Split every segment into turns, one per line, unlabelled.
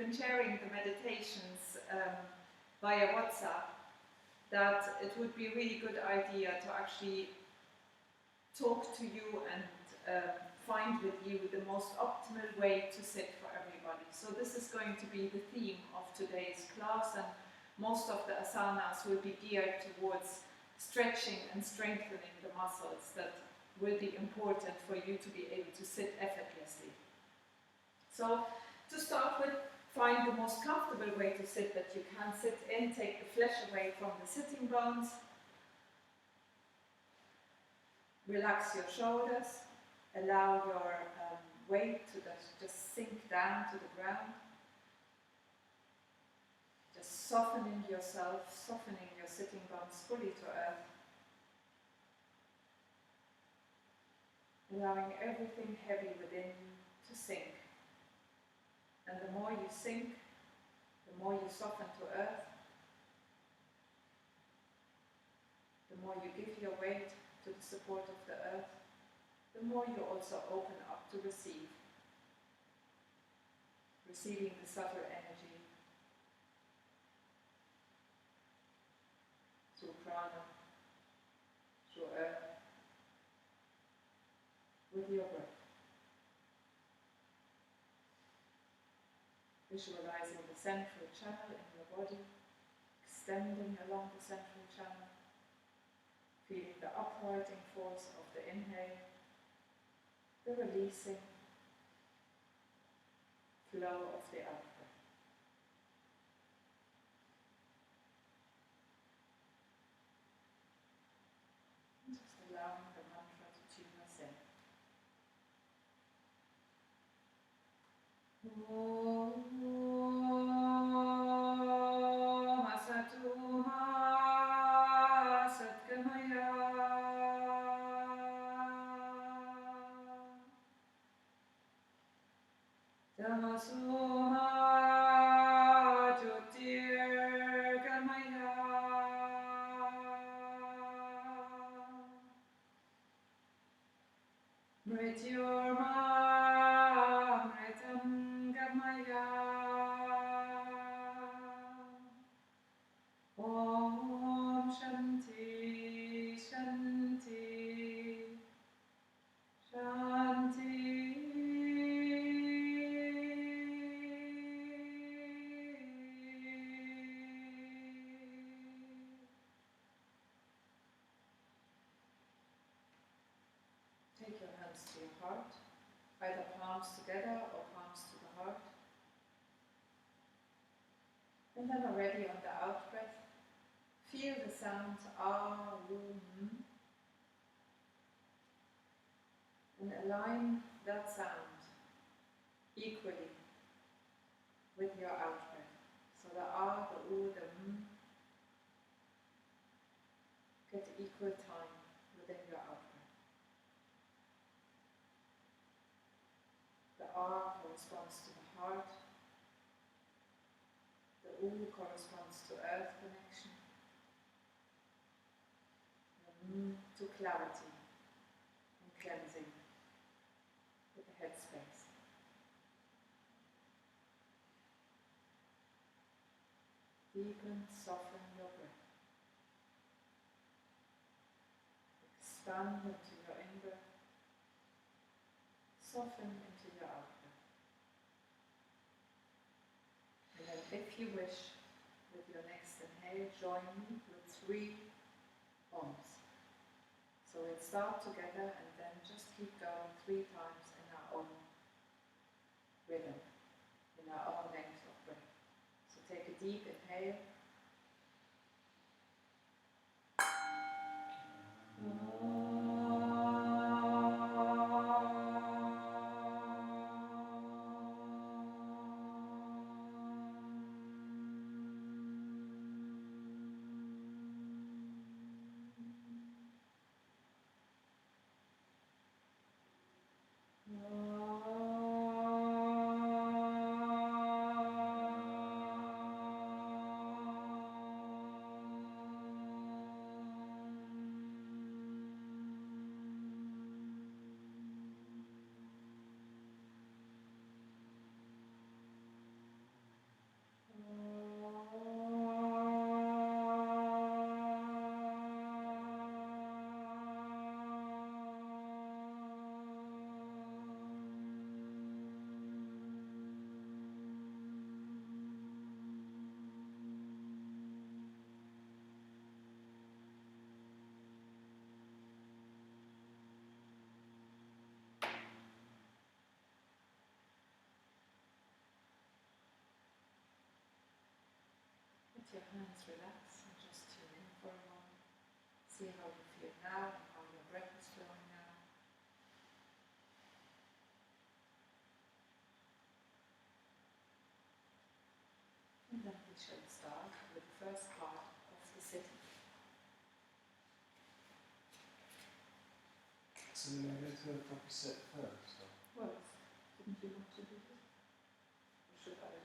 been sharing the meditations via WhatsApp, that it would be a really good idea to actually talk to you and find with you the most optimal way to sit for everybody. So this is going to be the theme of today's class, and most of the asanas will be geared towards stretching and strengthening the muscles that will be important for you to be able to sit effortlessly. So to start with, find the most comfortable way to sit that you can sit in. Take the flesh away from the sitting bones. Relax your shoulders. Allow your weight to just sink down to the ground. Just softening yourself, softening your sitting bones fully to earth. Allowing everything heavy within you to sink. And the more you sink, the more you soften to earth, the more you give your weight to the support of the earth, the more you also open up to receive. Receiving the subtle energy through prana, through earth, with your breath. Visualizing the central channel in your body, extending along the central channel, feeling the uprighting force of the inhale, the releasing flow of the out-breath. And just allowing the mantra to tune us in. Om Shanti Shanti Shanti. Take your hands to your heart, either palms together or palms to the heart. And then already on the out-breath, feel the sounds ah, woo, and align that sound equally with your out-breath. So the ah, the oo, the get equal time within your out-breath. The ah corresponds to the heart. The oo corresponds to earth connection. The to clarity and cleansing with the headspace. Deepen, soften your breath. Expand into your in-breath. Soften into your out-breath. And then if you wish, with your next inhale, join me with 3 Oms. So we'll start together and then just keep going 3 times in our own rhythm, in our own length of breath. So take a deep inhale. your hands relax and just tune in for a moment. See how you feel now and how your breath is flowing now. And then we shall start with the first part of the sitting.
So we're going to go to the proper sit first? Or?
Well, didn't you want to do this? Or should I?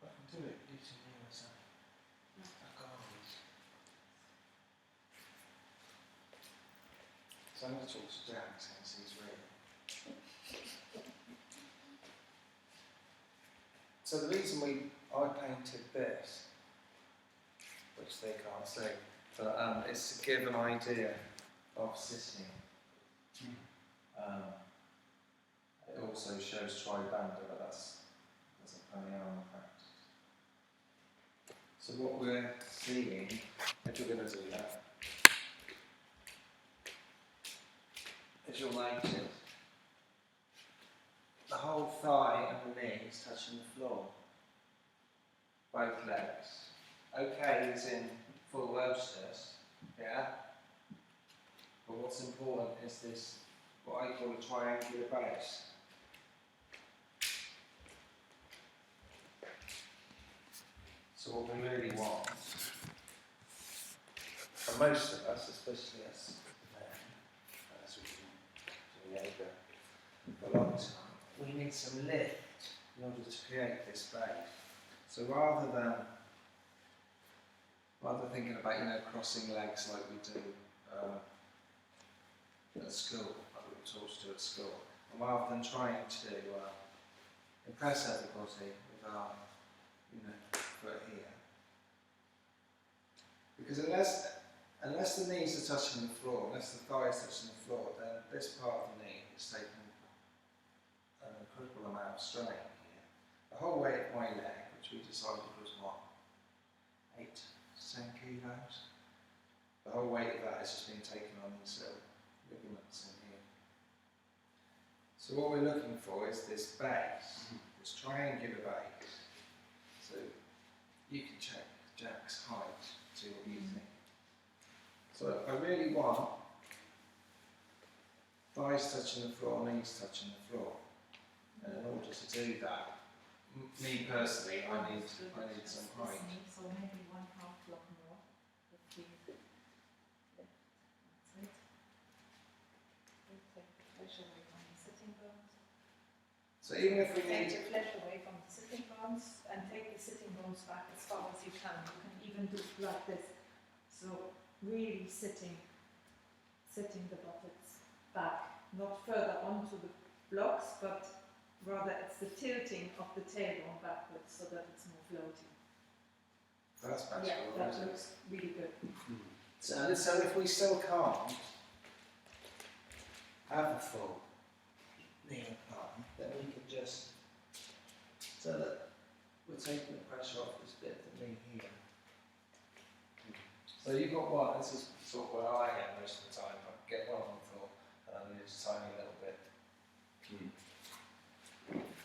I can do it using you as a guide. So I'm going to talk to Jack since he's ready. So the reason I painted this, which they can't see, but is to give an idea of sitting. It also shows tribanda, but that's a pranayama practice. So what we're seeing, if you're going to do that, is you'll notice the whole thigh and the knees touching the floor. Both legs. Okay is in full lotus, yeah? But what's important is this, what I call a triangular base. So what we really want, for most of us, especially us men, as we've been doing yoga for a long time, we need some lift in order to create this base. So rather than thinking about crossing legs like we do at school, like we were taught to do at school, and rather than trying to impress everybody with our foot here, because unless the knees are touching the floor, unless the thigh is touching the floor, then this part of the knee is taking an incredible amount of strain here. The whole weight of my leg, which we decided was what, 8 to 10 kilos, the whole weight of that has just been taken on these little ligaments in here. So what we're looking for is this base, this triangular base. So you can check Jack's height, see what you think. So I really want thighs touching the floor, knees touching the floor. And in order to do that, me personally, I need some height.
So maybe 1/2 block more. If we lift. That's it. Take the flesh away from the sitting bones.
So even if we
Take
need...
the flesh away from the sitting bones and take the sitting bones back as far as you can. You can even do it like this. So really sitting the buttocks back, not further onto the blocks, but rather it's the tilting of the tailbone backwards so that it's more floaty.
That's better.
Yeah, that looks really good.
So if we still can't have a full knee apart, then we can just, so that we're taking the pressure off this bit of the knee here. So you've got one, this is sort of where I am most of the time. I get one on the floor and I lose a tiny little bit.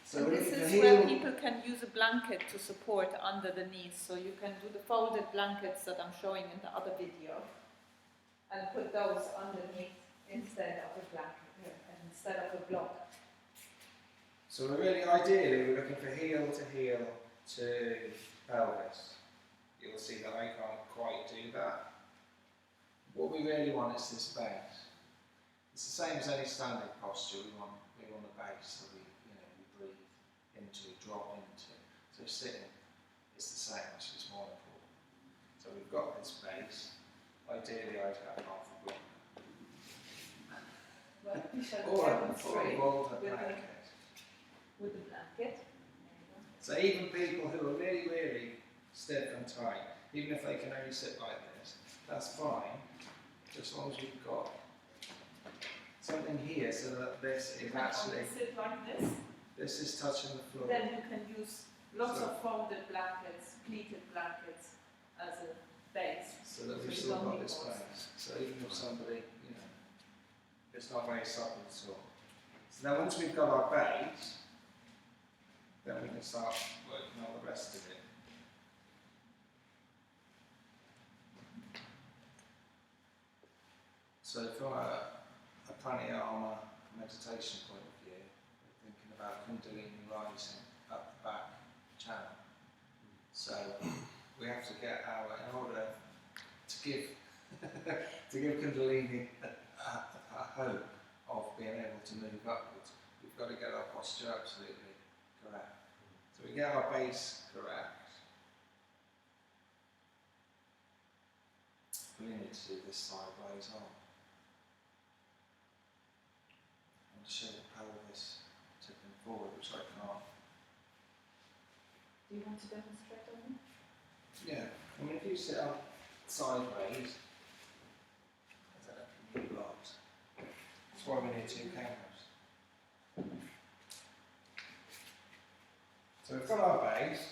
So
and this is where people can use a blanket to support under the knees. So you can do the folded blankets that I'm showing in the other video and put those underneath instead of a blanket, instead of a block.
So ideally we're looking for heel to pelvis. You'll see that I can't quite do that. What we really want is this base. It's the same as any standing posture. We want a base that we breathe into, drop into. So sitting is the same, which is more important. So we've got this base. Ideally, I'd have half a block.
Well, we shall
Or
demonstrate
a blanket.
with the blanket.
So even people who are really, really stiff and tight, even if they can only sit like this, that's fine, just as long as you've got something here so that this is actually...
sit like this.
This is touching the floor.
Then you can use lots of folded blankets, pleated blankets as a base.
So that we've still got this base. So even if somebody, it's not very supple at all. So now once we've got our base, then we can start working on the rest of it. So from a pranayama meditation point of view, we're thinking about Kundalini rising up the back channel. So we have to get in order to give to give Kundalini a hope of being able to move upwards, we've got to get our posture absolutely correct. So we get our base correct. We need to do this sideways on. And to show the pelvis tipping forward, which I can't.
Do you want to demonstrate on me?
Yeah, I mean, if you sit up sideways, I don't know if you need blocks. That's why we need 2 cameras. So we've got our base,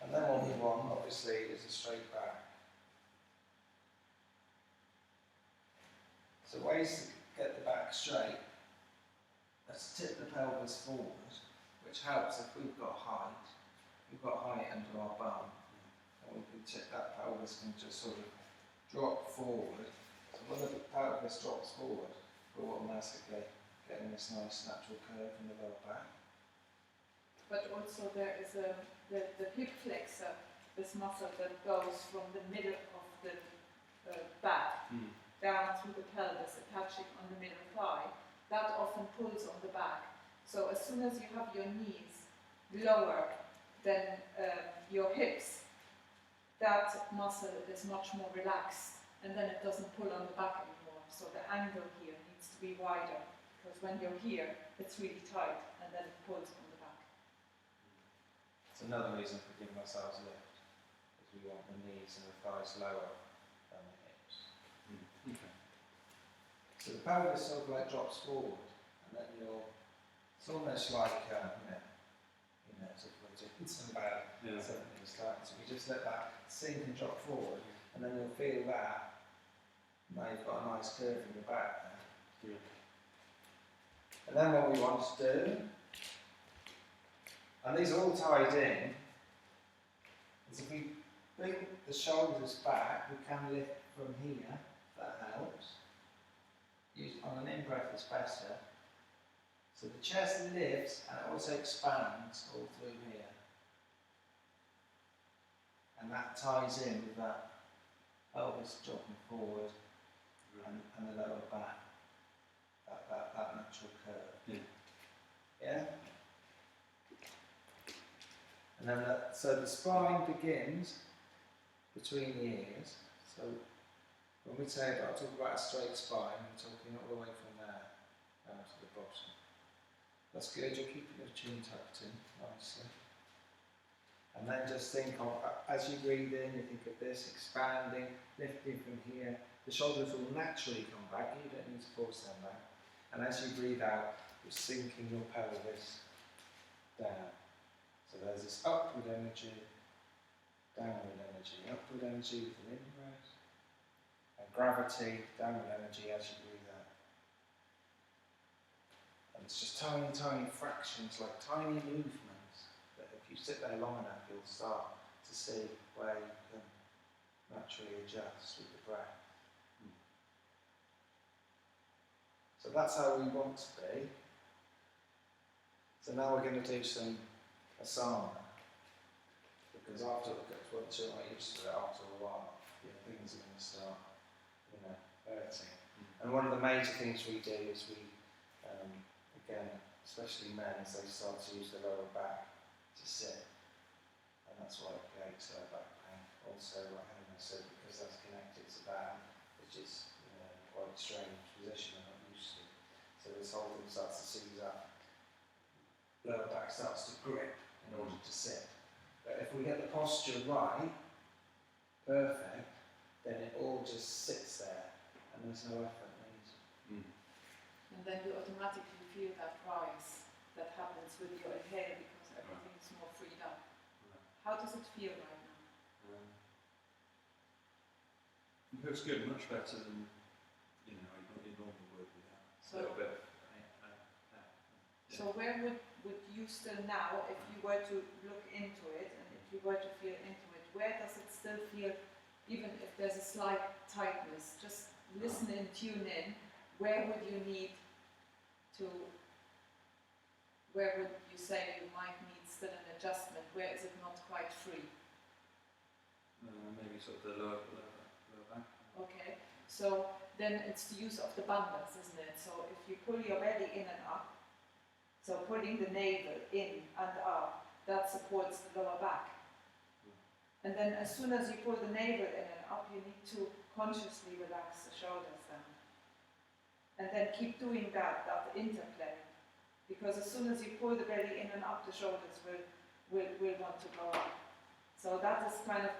and then what we want, obviously, is a straight back. So ways to get the back straight, let's tip the pelvis forward, which helps if we've got height. We've got height under our bum, and we can tip that pelvis and just sort of drop forward. So when the pelvis drops forward, we're automatically getting this nice natural curve in the lower back.
But also there is the hip flexor, this muscle that goes from the middle of the back down through the pelvis, attaching on the middle thigh. That often pulls on the back. So as soon as you have your knees lower than your hips, that muscle is much more relaxed, and then it doesn't pull on the back anymore. So the angle here needs to be wider, because when you're here, it's really tight, and then it pulls on the back.
It's another reason for giving ourselves a lift, is we want the knees and the thighs lower than the hips. Okay. So the pelvis sort of like drops forward, and then it's almost like, as if we're doing something bad, something's like, so we just let that sink and drop forward, and then you'll feel that, now you've got a nice curve in your back there. And then what we want to do, and these are all tied in, is if we bring the shoulders back, we can lift from here, that helps. On an in-breath it's better. So the chest lifts and it also expands all through here. And that ties in with that pelvis dropping forward and the lower back. That natural curve. Yeah? And then so the spine begins between the ears. So when we talk about a straight spine, we're talking all the way from there down to the bottom. That's good, you're keeping your chin tucked in nicely. And then just think of, as you breathe in, you think of this, expanding, lifting from here. The shoulders will naturally come back, you don't need to force them back. And as you breathe out, you're sinking your pelvis down. So there's this upward energy, downward energy with an in-breath, and gravity, downward energy as you breathe out. And it's just tiny, tiny fractions, like tiny movements, that if you sit there long enough, you'll start to see where you can naturally adjust with the breath. So that's how we want to be. So now we're going to do some asana. Because once you're not used to it, after a while, things are going to start, hurting. And one of the major things we do is again, especially men, as they start to use the lower back to sit. And that's why it creates lower back pain. Also, like Helena said, because that's connected to that, which is quite a strange position I'm not used to. So this whole thing starts to seize up. Lower back starts to grip in order to sit. But if we get the posture right, perfect, then it all just sits there and there's no effort needed.
And then you automatically feel that rise that happens with your inhale because everything is more freed up. How does it feel right now?
It feels good, much better than your normal work with that.
So,
a little bit.
So where would you still now, if you were to look into it and if you were to feel into it, where does it still feel, even if there's a slight tightness, just listen and tune in. Where would you need to, where would you say you might need still an adjustment? Where is it not quite free?
Maybe sort of the lower back.
Okay, so then it's the use of the bandhas, isn't it? So if you pull your belly in and up, so pulling the navel in and up, that supports the lower back. And then as soon as you pull the navel in and up, you need to consciously relax the shoulders down. And then keep doing that interplay. Because as soon as you pull the belly in and up, the shoulders will want to go up. So that is kind of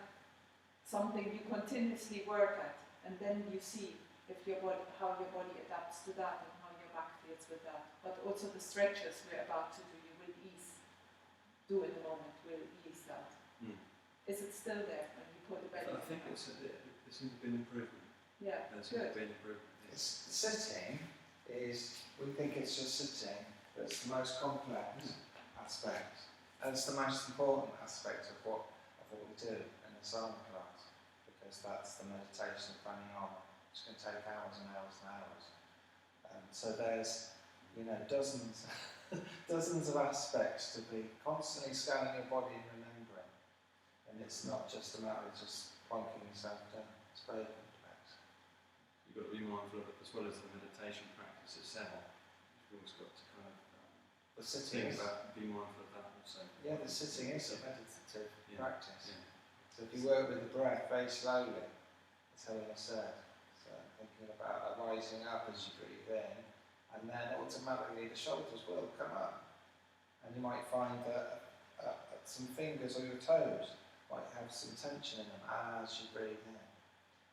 something you continuously work at. And then you see if how your body adapts to that and how your back feels with that. But also the stretches we're about to do, you will do in a moment, will ease that. Is it still there when you pull the belly?
I think there seems to be an improvement.
Yeah,
there seems to be an improvement.
It's sitting we think it's just sitting, but it's the most complex aspect, and it's the most important aspect of what we do in the sauna class, because that's the meditation of pranayama. It's going to take hours and hours and hours. So there's, dozens of aspects to be constantly scanning your body and remembering, and it's not just a matter of just plonking yourself down. It's very complex.
You've got to be mindful of it as well as the meditation practice itself. You've always got to kind of
The sitting
be mindful of that also.
Yeah, the sitting is a meditative practice.
Yeah.
So if you work with the breath very slowly, as Helena said, so thinking about rising up as you breathe in, and then automatically the shoulders will come up. And you might find that some fingers or your toes might have some tension in them as you breathe in.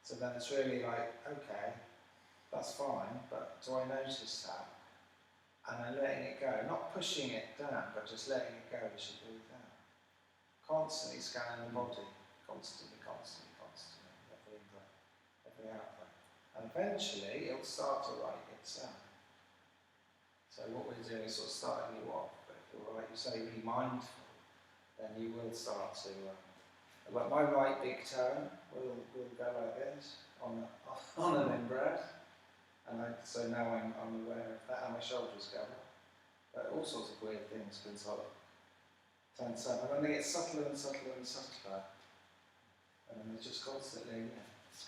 So then it's really like, okay, that's fine, but do I notice that? And then letting it go, not pushing it down, but just letting it go as you breathe out. Constantly scanning the body, constantly, every in-breath, every out-breath. And eventually it'll start to right itself. So what we're doing is sort of starting you off, but if you're, like you say, really mindful, then you will start to, like my right big toe will go like this on an in-breath. And so now I'm aware of that, and my shoulders go up. But all sorts of weird things can sort of tense up. And then they get subtler and subtler and subtler. And then they're just constantly,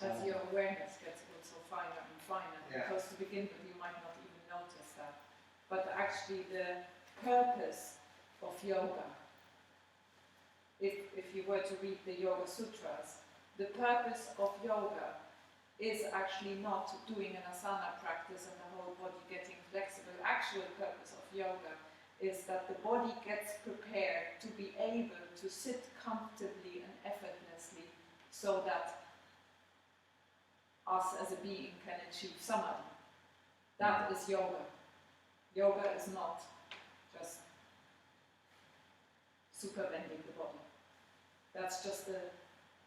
As your awareness gets also finer and finer.
Yeah.
Because to begin with, you might not even notice that. But actually the purpose of yoga, if you were to read the Yoga Sutras, the purpose of yoga is actually not doing an asana practice and the whole body getting flexible. The actual purpose of yoga is that the body gets prepared to be able to sit comfortably and effortlessly so that us as a being can achieve samadhi. That is yoga. Yoga is not just super bending the body. That's just a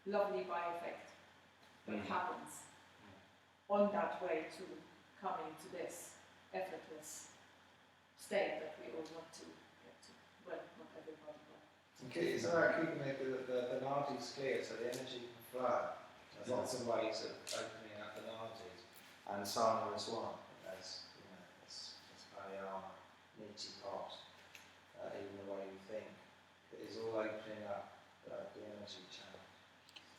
lovely by-effect that happens on that way to coming to this effortless state that we all want to get to. Well, not everybody, but...
Okay, it's about keeping the nadis clear so the energy can flow. There's lots of ways of opening up the nadis, and sauna is one. There's, it's pranayama, niti pot, even the way you think. It is all opening up the energy channel.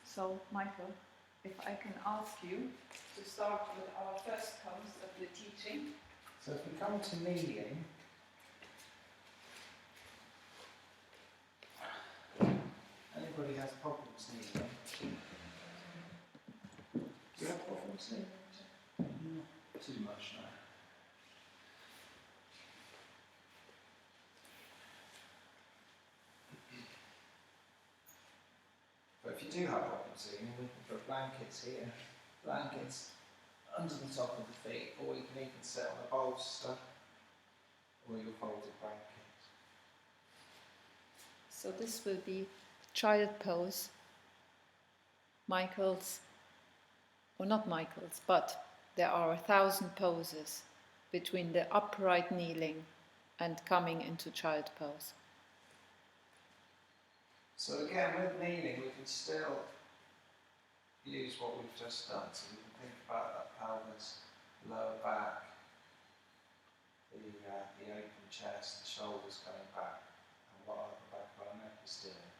So, Michael, if I can ask you to start with our first comes of the teaching.
So if we come to kneeling, anybody has problems kneeling? Do you have problems kneeling?
Not too much now.
But if you do have problems kneeling, we can put blankets here, blankets under the top of the feet, or you can even sit on a bolster or your folded blanket.
So this will be child pose. Michael's, or not Michael's, but there are 1,000 poses between the upright kneeling and coming into child pose.
So again, with kneeling, we can still use what we've just done. So we can Think about that pelvis, lower back, the open chest, the shoulders coming back, and what the back of our neck is doing.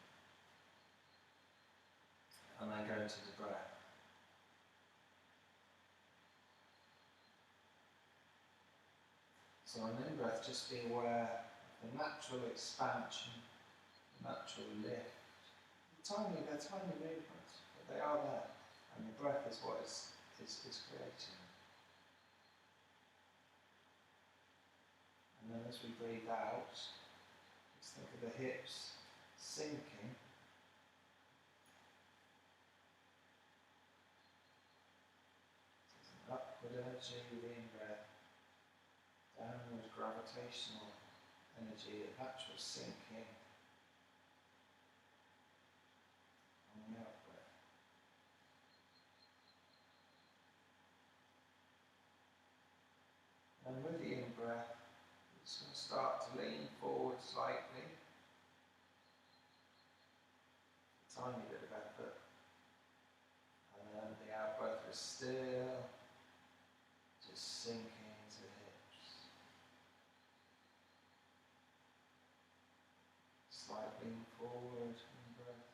And then go into the breath. So on in-breath, just be aware of the natural expansion, the natural lift. They're tiny movements, but they are there. And the breath is what is creating. And then as we breathe out, just think of the hips sinking. So upward energy with the in-breath, downward gravitational energy, a natural sinking on the out-breath. And with the in-breath, it's going to start to lean forward slightly. A tiny bit of effort. And then the out-breath is still just sinking into the hips. Slight lean forward, in-breath.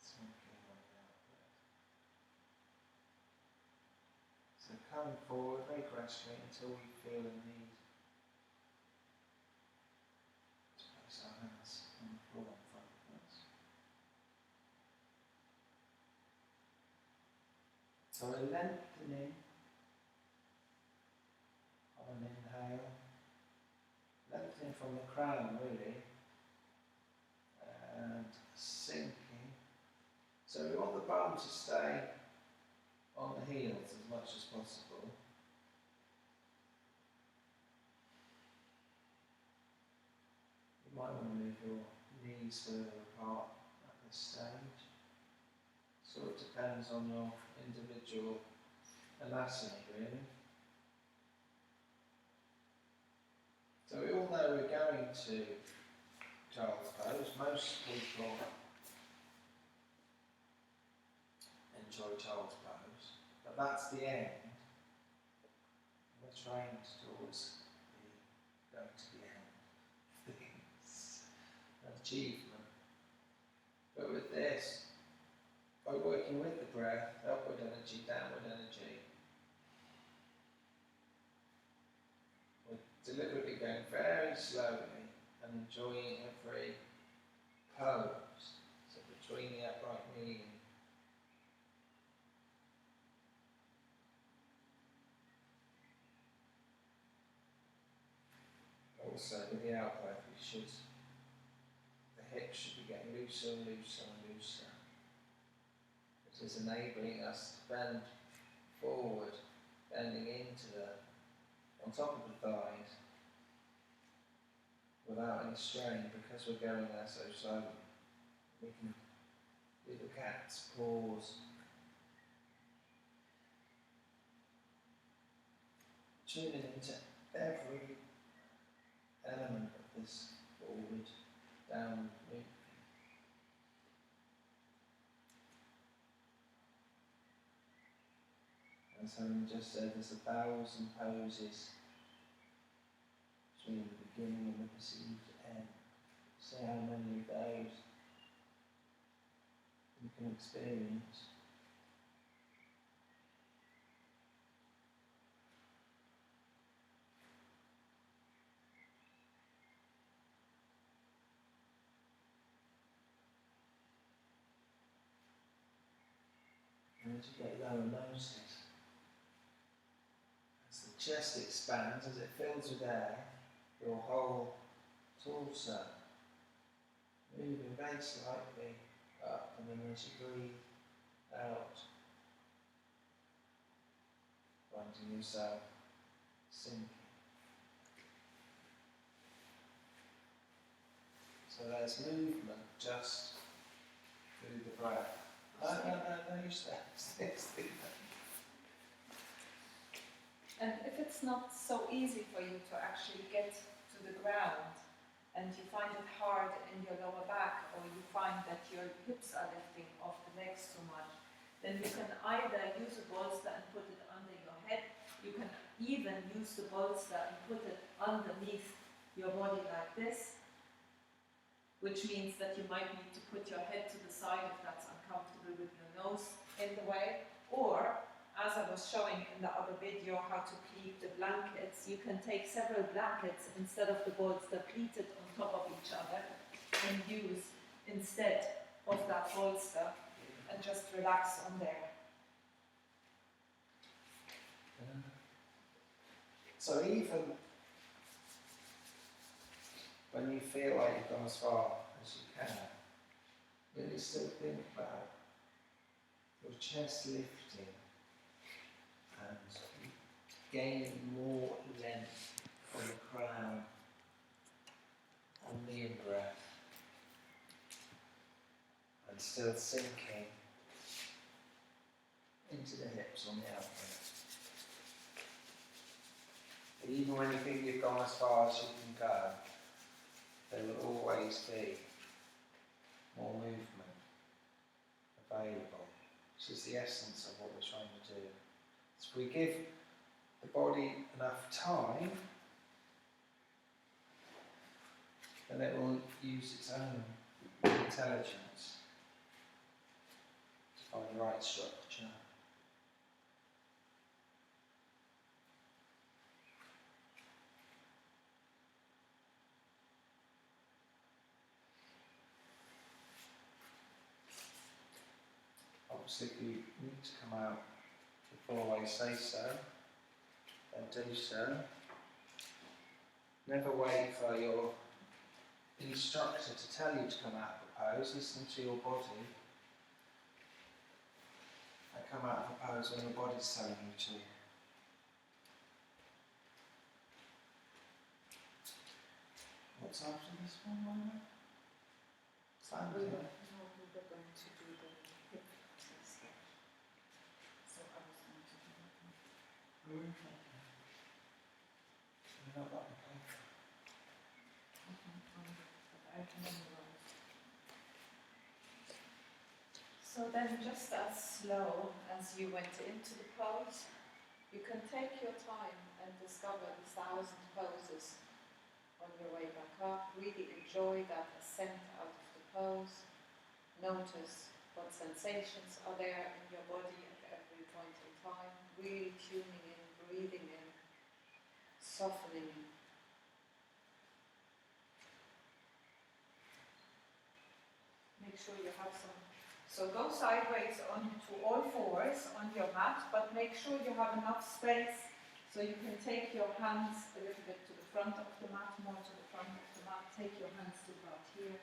Sinking on the out-breath. So coming forward very gradually until we feel the need to place our hands on the floor in front of us. So we're lengthening on an inhale, lengthening from the crown really, and sinking. So we want the bum to stay on the heels as much as possible. You might want to move your knees further apart at this stage. Sort of depends on your individual anatomy really. So we all know we're going to child's pose. Most people enjoy child's pose, but that's the end. We're trained to always be going to the end of things, an achievement. But with this, by working with the breath, upward energy, downward energy, we're deliberately going very slowly and enjoying every pose. So between the upright knee and also with the out breath, the hips should be getting looser and looser and looser. This is enabling us to bend forward, bending on top of the thighs, without any strain, because we're going there so slowly. We can do the cat's paws, tuning into every element of this forward, downward movement. As Helena just said, there's 1,000 poses between the beginning and the perceived end. See how many of those you can experience. And as you get lower noses, as the chest expands, as it fills with air, your whole torso moving very slightly up, and then as you breathe out, finding yourself sinking. So there's movement just through the breath. No, you stay.
And if it's not so easy for you to actually get to the ground, and you find it hard in your lower back, or you find that your hips are lifting off the legs too much, then you can either use a bolster and put it under your head. You can even use the bolster and put it underneath your body like this, which means that you might need to put your head to the side if that's uncomfortable with your nose in the way. Or, as I was showing in the other video how to pleat the blankets, you can take several blankets instead of the bolster pleated on top of each other and use instead of that bolster and just relax on there.
So even when you feel like you've gone as far as you can, really still think about your chest lifting and gaining more length from the crown on the in-breath, and still sinking into the hips on the out-breath. Even when you think you've gone as far as you can go, there will always be more movement available, which is the essence of what we're trying to do. So if we give the body enough time, then it will use its own intelligence to find the right structure. Obviously, if you need to come out before I say so, then do so. Never wait for your instructor to tell you to come out of a pose. Listen to your body and come out of a pose when your body's telling you to. What's after this one, Mona? Standing.
So then, just as slow as you went into the pose, you can take your time and discover the 1,000 poses on your way back up. Really enjoy that ascent out of the pose. Notice what sensations are there in your body at every point in time. Really tuning in, breathing in, softening in. Make sure you have some. So go sideways onto all fours on your mat, but make sure you have enough space so you can take your hands a little bit to the front of the mat, more to the front of the mat. Take your hands to about here.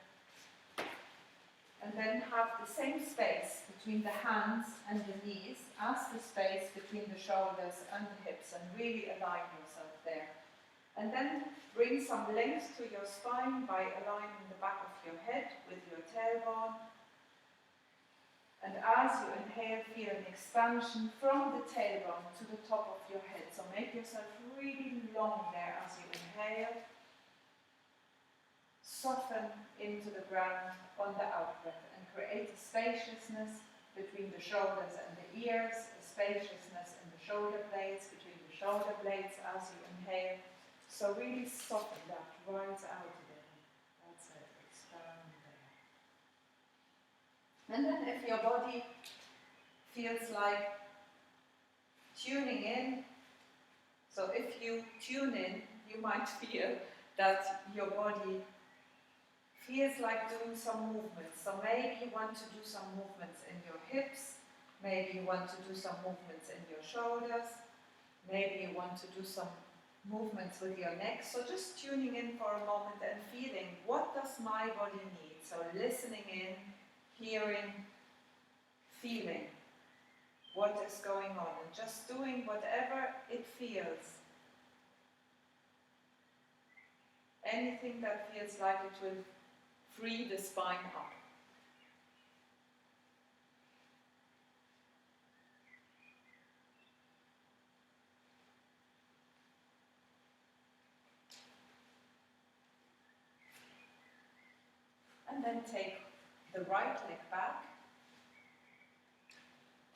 And then have the same space between the hands and the knees as the space between the shoulders and the hips, and really align yourself there. And then bring some length to your spine by aligning the back of your head with your tailbone. And as you inhale, feel an expansion from the tailbone to the top of your head. So make yourself really long there as you inhale. Soften into the ground on the out-breath and create a spaciousness between the shoulders and the ears, a spaciousness in the shoulder blades, between the shoulder blades as you inhale. So really soften that, rise out again. That's it, expand there. And then if your body feels like tuning in, so if you tune in, you might feel that your body feels like doing some movements. So maybe you want to do some movements in your hips, maybe you want to do some movements in your shoulders, maybe you want to do some movements with your neck. So just tuning in for a moment and feeling, what does my body need? So listening in, hearing, feeling what is going on, and just doing whatever it feels. Anything that feels like it will free the spine up. then take the right leg back,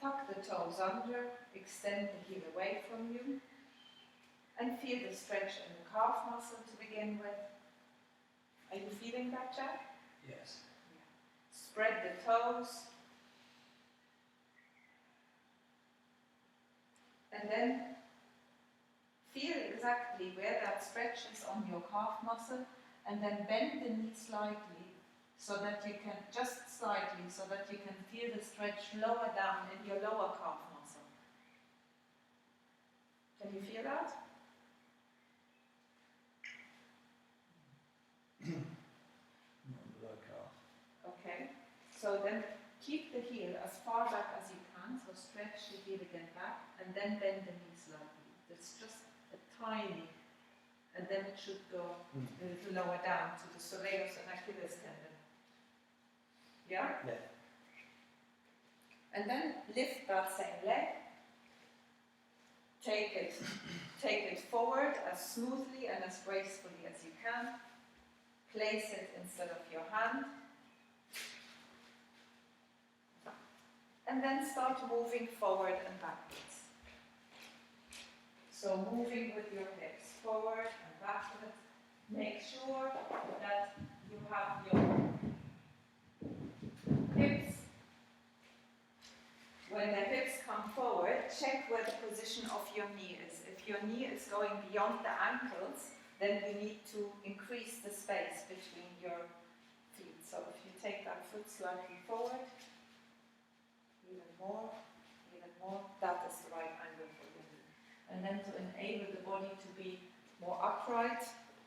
tuck the toes under, extend the heel away from you, and feel the stretch in the calf muscle to begin with. Are you feeling that, Jack?
Yes.
Spread the toes. And then feel exactly where that stretch is on your calf muscle, and then bend the knee slightly so that you can, just slightly, so that you can feel the stretch lower down in your lower calf muscle. Can you feel that? Okay, so then keep the heel as far back as you can, so stretch the heel again back, and then bend the knee slightly. It's just a tiny, and then it should go a little lower down to the soleus and Achilles tendon. Yeah?
Yeah.
And then lift that same leg, take it forward as smoothly and as gracefully as you can, place it instead of your hand, and then start moving forward and backwards. So moving with your hips forward and backwards. Make sure that you have your hips. When the hips come forward, check where the position of your knee is. If your knee is going beyond the ankles, then you need to increase the space between your feet. So if you take that foot slightly forward, even more, that is the right angle for your knee. And then to enable the body to be more upright,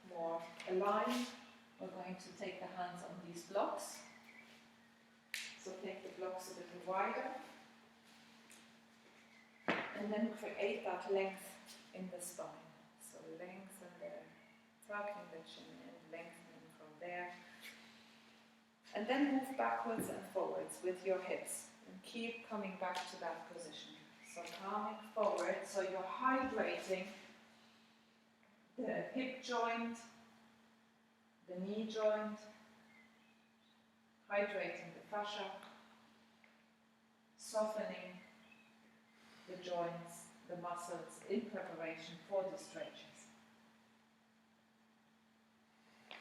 more aligned, we're going to take the hands on these blocks. So take the blocks a little wider. And then create that length in the spine. So lengthen there, tucking the chin in, lengthening from there. And then move backwards and forwards with your hips. And keep coming back to that position. So coming forward, so you're hydrating the hip joint, the knee joint, hydrating the fascia, softening the joints, the muscles in preparation for the stretches.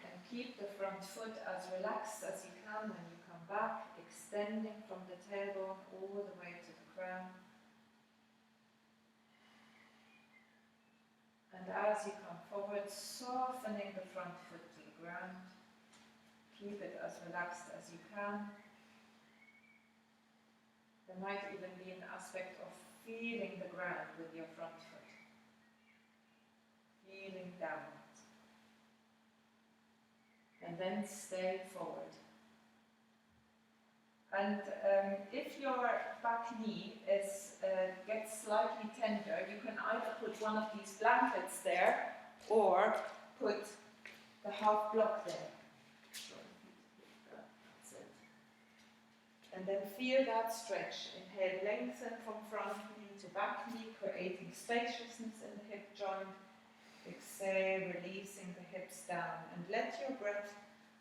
And keep the front foot as relaxed as you can when you come back, extending from the tailbone all the way to the crown. And as you come forward, softening the front foot to the ground. Keep it as relaxed as you can. There might even be an aspect of feeling the ground with your front foot. Feeling downwards. And then stay forward. And if your back knee gets slightly tender, you can either put one of these blankets there or put the half block there. That's it. And then feel that stretch. Inhale, lengthen from front knee to back knee, creating spaciousness in the hip joint. Exhale, releasing the hips down. And let your breath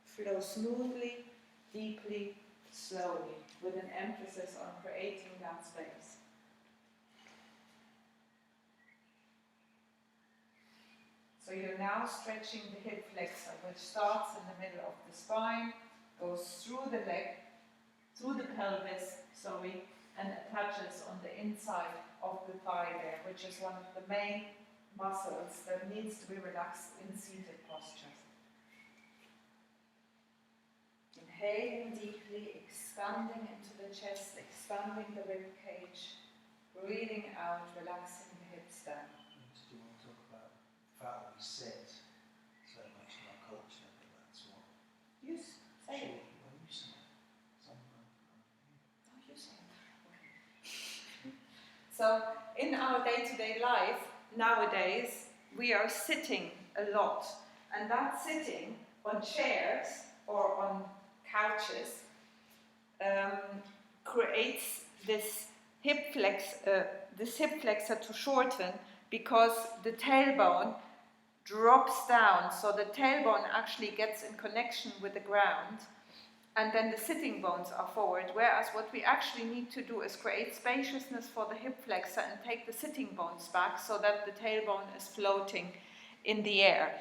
flow smoothly, deeply, slowly, with an emphasis on creating that space. So you're now stretching the hip flexor, which starts in the middle of the spine, goes through the leg, through the pelvis, and attaches on the inside of the thigh there, which is one of the main muscles that needs to be relaxed in seated postures. Inhaling deeply, expanding into the chest, expanding the rib cage, breathing out, relaxing the hips down.
Do you want to talk about the fact that we sit so much in our culture that that's what?
You say it.
Well, you say it.
Oh, you say it. Okay. So, in our day-to-day life, nowadays, we are sitting a lot. And that sitting on chairs or on couches creates this hip flexor to shorten because the tailbone drops down, so the tailbone actually gets in connection with the ground, and then the sitting bones are forward, whereas what we actually need to do is create spaciousness for the hip flexor and take the sitting bones back so that the tailbone is floating in the air.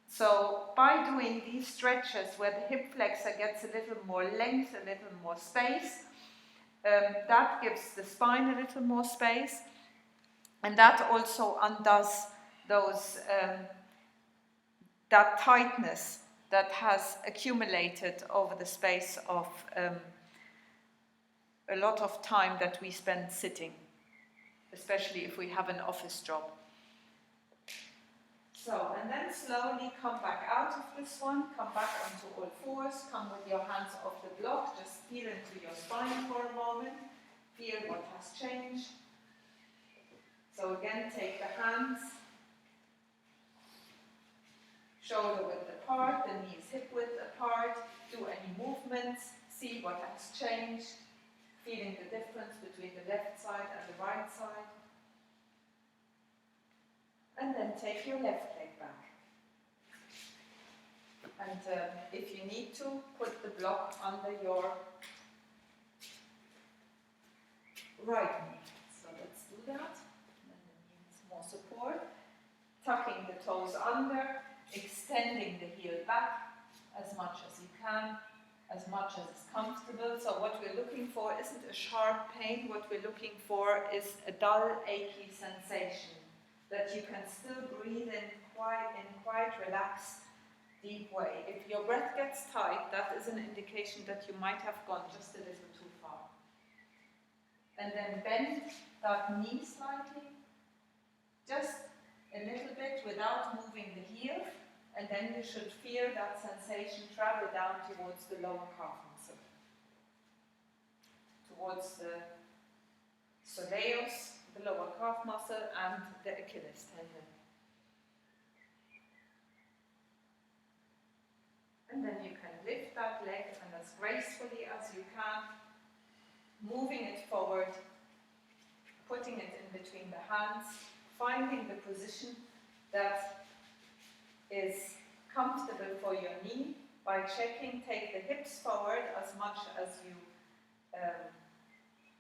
So by doing these stretches where the hip flexor gets a little more length, a little more space, that gives the spine a little more space, and that also undoes those that tightness that has accumulated over the space of a lot of time that we spend sitting, especially if we have an office job. So, and then slowly come back out of this one, come back onto all fours, come with your hands off the block, just feel into your spine for a moment, feel what has changed. So again, take the hands, shoulder width apart, the knees hip width apart, do any movements, see what has changed, feeling the difference between the left side and the right side. And then take your left leg back. And if you need to, put the block under your right knee. So let's do that. And then needs more support. Tucking the toes under, extending the heel back as much as you can, as much as is comfortable. So what we're looking for isn't a sharp pain. What we're looking for is a dull, achy sensation that you can still breathe in quite relaxed, deep way. If your breath gets tight, that is an indication that you might have gone just a little too far. And then bend that knee slightly, just a little bit without moving the heel, and then you should feel that sensation travel down towards the lower calf muscle, towards the soleus, the lower calf muscle, and the Achilles tendon. And then you can lift that leg and as gracefully as you can, moving it forward, putting it in between the hands, finding the position that is comfortable for your knee by checking, take the hips forward as much as you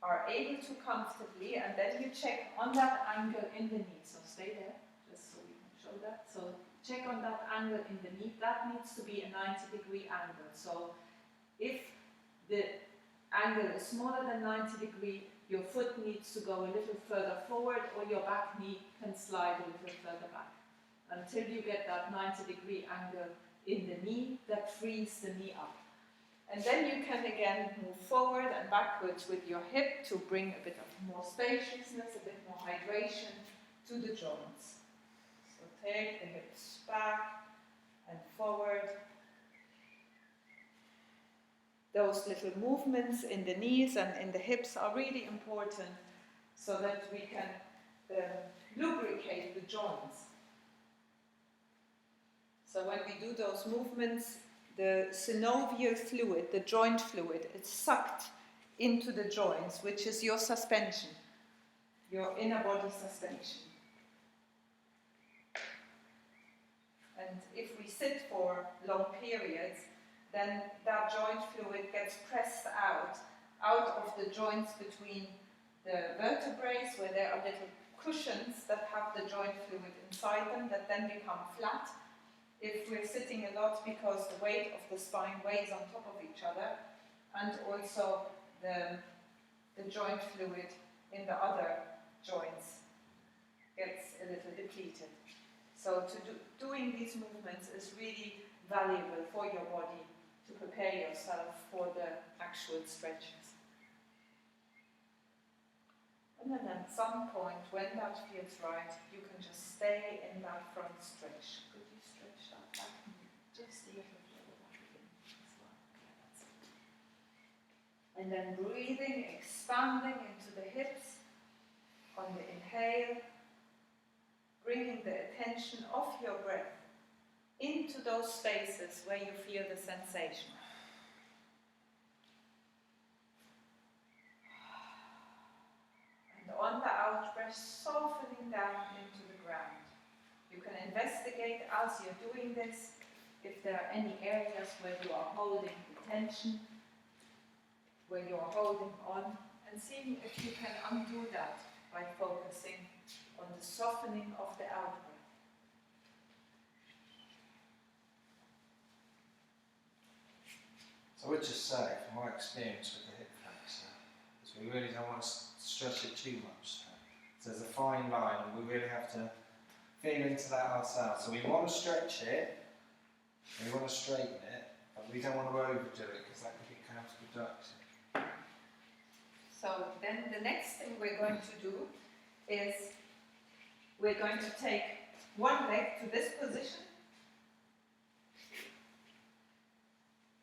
are able to comfortably, and then you check on that angle in the knee. So stay there, just so we can show that. So check on that angle in the knee. That needs to be a 90-degree angle. So if the angle is smaller than 90 degrees, your foot needs to go a little further forward, or your back knee can slide a little further back until you get that 90-degree angle in the knee that frees the knee up. And then you can again move forward and backwards with your hip to bring a bit of more spaciousness, a bit more hydration to the joints. So take the hips back and forward. Those little movements in the knees and in the hips are really important so that we can lubricate the joints. So when we do those movements, the synovial fluid, the joint fluid, it's sucked into the joints, which is your suspension, your inner body suspension. And if we sit for long periods, then that joint fluid gets pressed out of the joints between the vertebrae, where there are little cushions that have the joint fluid inside them that then become flat. If we're sitting a lot, because the weight of the spine weighs on top of each other, and also the joint fluid in the other joints gets a little depleted. So doing these movements is really valuable for your body to prepare yourself for the actual stretches. And then at some point, when that feels right, you can just stay in that front stretch. Could you stretch that back knee just a little further back again as well? Okay, that's it. And then breathing, expanding into the hips on the inhale, bringing the attention of your breath into those spaces where you feel the sensation. And on the out breath, softening down into the ground. You can investigate as you're doing this if there are any areas where you are holding the tension where you're holding on, and seeing if you can undo that by focusing on the softening of the out breath.
So I would just say, from my experience with the hip flexor, is we really don't want to stretch it too much. So there's a fine line, and we really have to feel into that ourselves. So we want to stretch it, we want to straighten it, but we don't want to overdo it because that could be counterproductive.
So then the next thing we're going to do is we're going to take one leg to this position.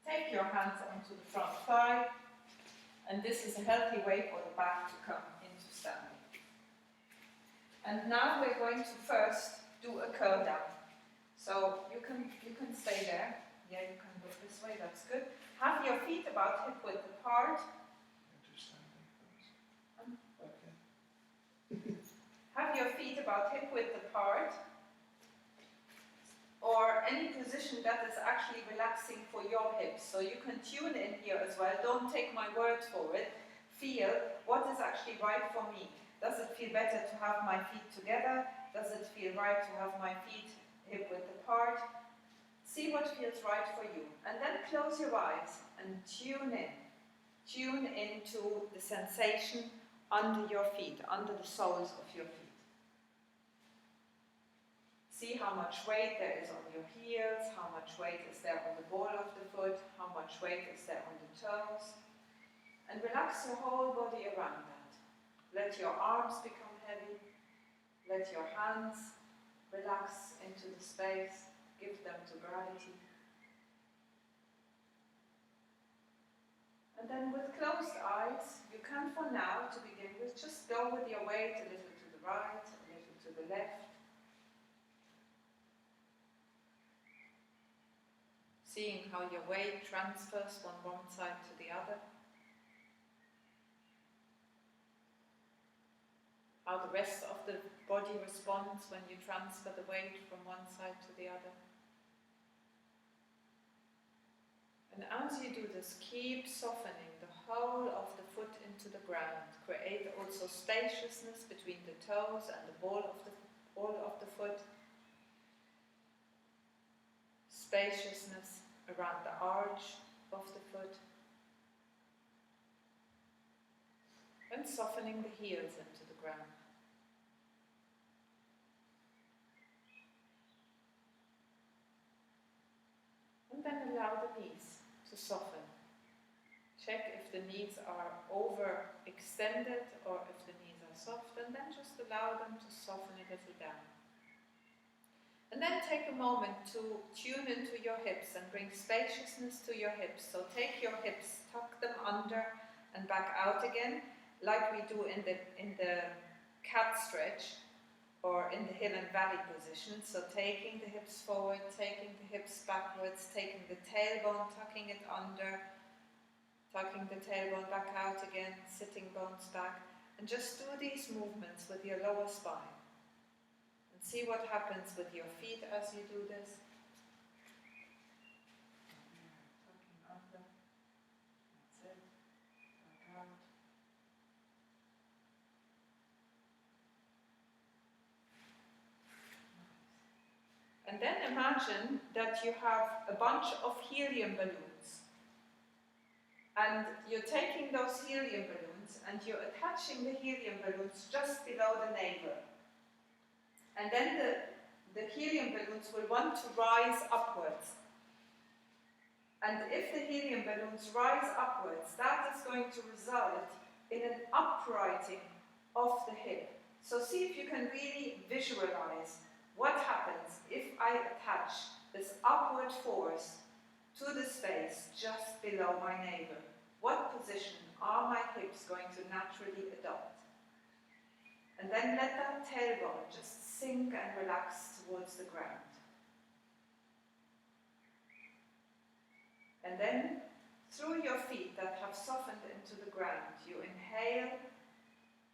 Take your hands onto the front thigh, and this is a healthy way for the back to come into standing. And now we're going to first do a curl down. So you can stay there. Yeah, you can go this way, that's good. Have your feet about hip width apart. Have your feet about hip width apart, or any position that is actually relaxing for your hips. So you can tune in here as well. Don't take my word for it. Feel what is actually right for me. Does it feel better to have my feet together? Does it feel right to have my feet hip width apart? See what feels right for you. And then close your eyes and tune in. Tune into the sensation under your feet, under the soles of your feet. See how much weight there is on your heels, how much weight is there on the ball of the foot, how much weight is there on the toes. And relax your whole body around that. Let your arms become heavy. Let your hands relax into the space. Give them to gravity. And then with closed eyes, you can for now, to begin with, just go with your weight a little to the right, a little to the left. Seeing how your weight transfers from one side to the other. How the rest of the body responds when you transfer the weight from one side to the other. And as you do this, keep softening the whole of the foot into the ground. Create also spaciousness between the toes and the ball of the foot. Spaciousness around the arch of the foot. And softening the heels into the ground. And then allow the knees to soften. Check if the knees are overextended or if the knees are soft, and then just allow them to soften a little down. And then take a moment to tune into your hips and bring spaciousness to your hips. So take your hips, tuck them under and back out again, like we do in the cat stretch or in the hill and valley position. So taking the hips forward, taking the hips backwards, taking the tailbone, tucking it under, tucking the tailbone back out again, sitting bones back, and just do these movements with your lower spine. See what happens with your feet as you do this. Tucking under. That's it. Back out. And then imagine that you have a bunch of helium balloons. And you're taking those helium balloons and you're attaching the helium balloons just below the navel. And then the helium balloons will want to rise upwards. And if the helium balloons rise upwards, that is going to result in an uprighting of the hip. So see if you can really visualize what happens if I attach this upward force to the space just below my navel. What position are my hips going to naturally adopt? And then let that tailbone just sink and relax towards the ground. And then, through your feet that have softened into the ground, you inhale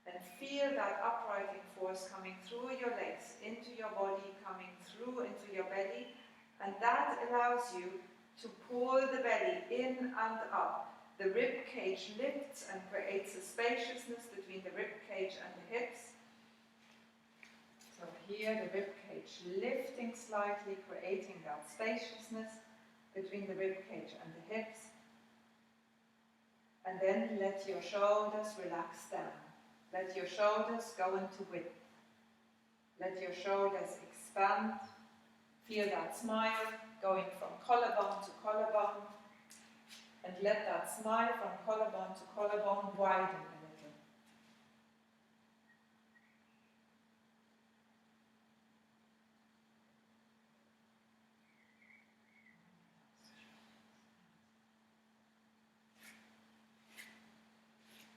and feel that uprighting force coming through your legs, into your body, coming through into your belly, and that allows you to pull the belly in and up. The rib cage lifts and creates a spaciousness between the rib cage and the hips. So here the rib cage lifting slightly, creating that spaciousness between the rib cage and the hips. And then let your shoulders relax down. Let your shoulders go into width. Let your shoulders expand. Feel that smile going from collarbone to collarbone. And let that smile from collarbone to collarbone widen a little.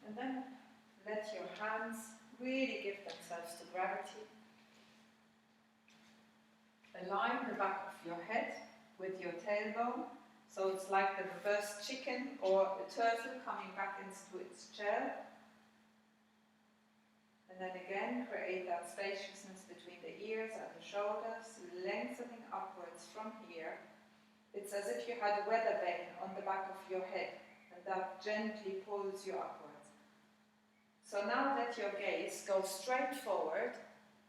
And then let your hands really give themselves to gravity. Align the back of your head with your tailbone. So it's like the reversed chicken or a turtle coming back into its shell. And then again, create that spaciousness between the ears and the shoulders, lengthening upwards from here. It's as if you had a weather vane on the back of your head, and that gently pulls you upwards. So now let your gaze go straight forward.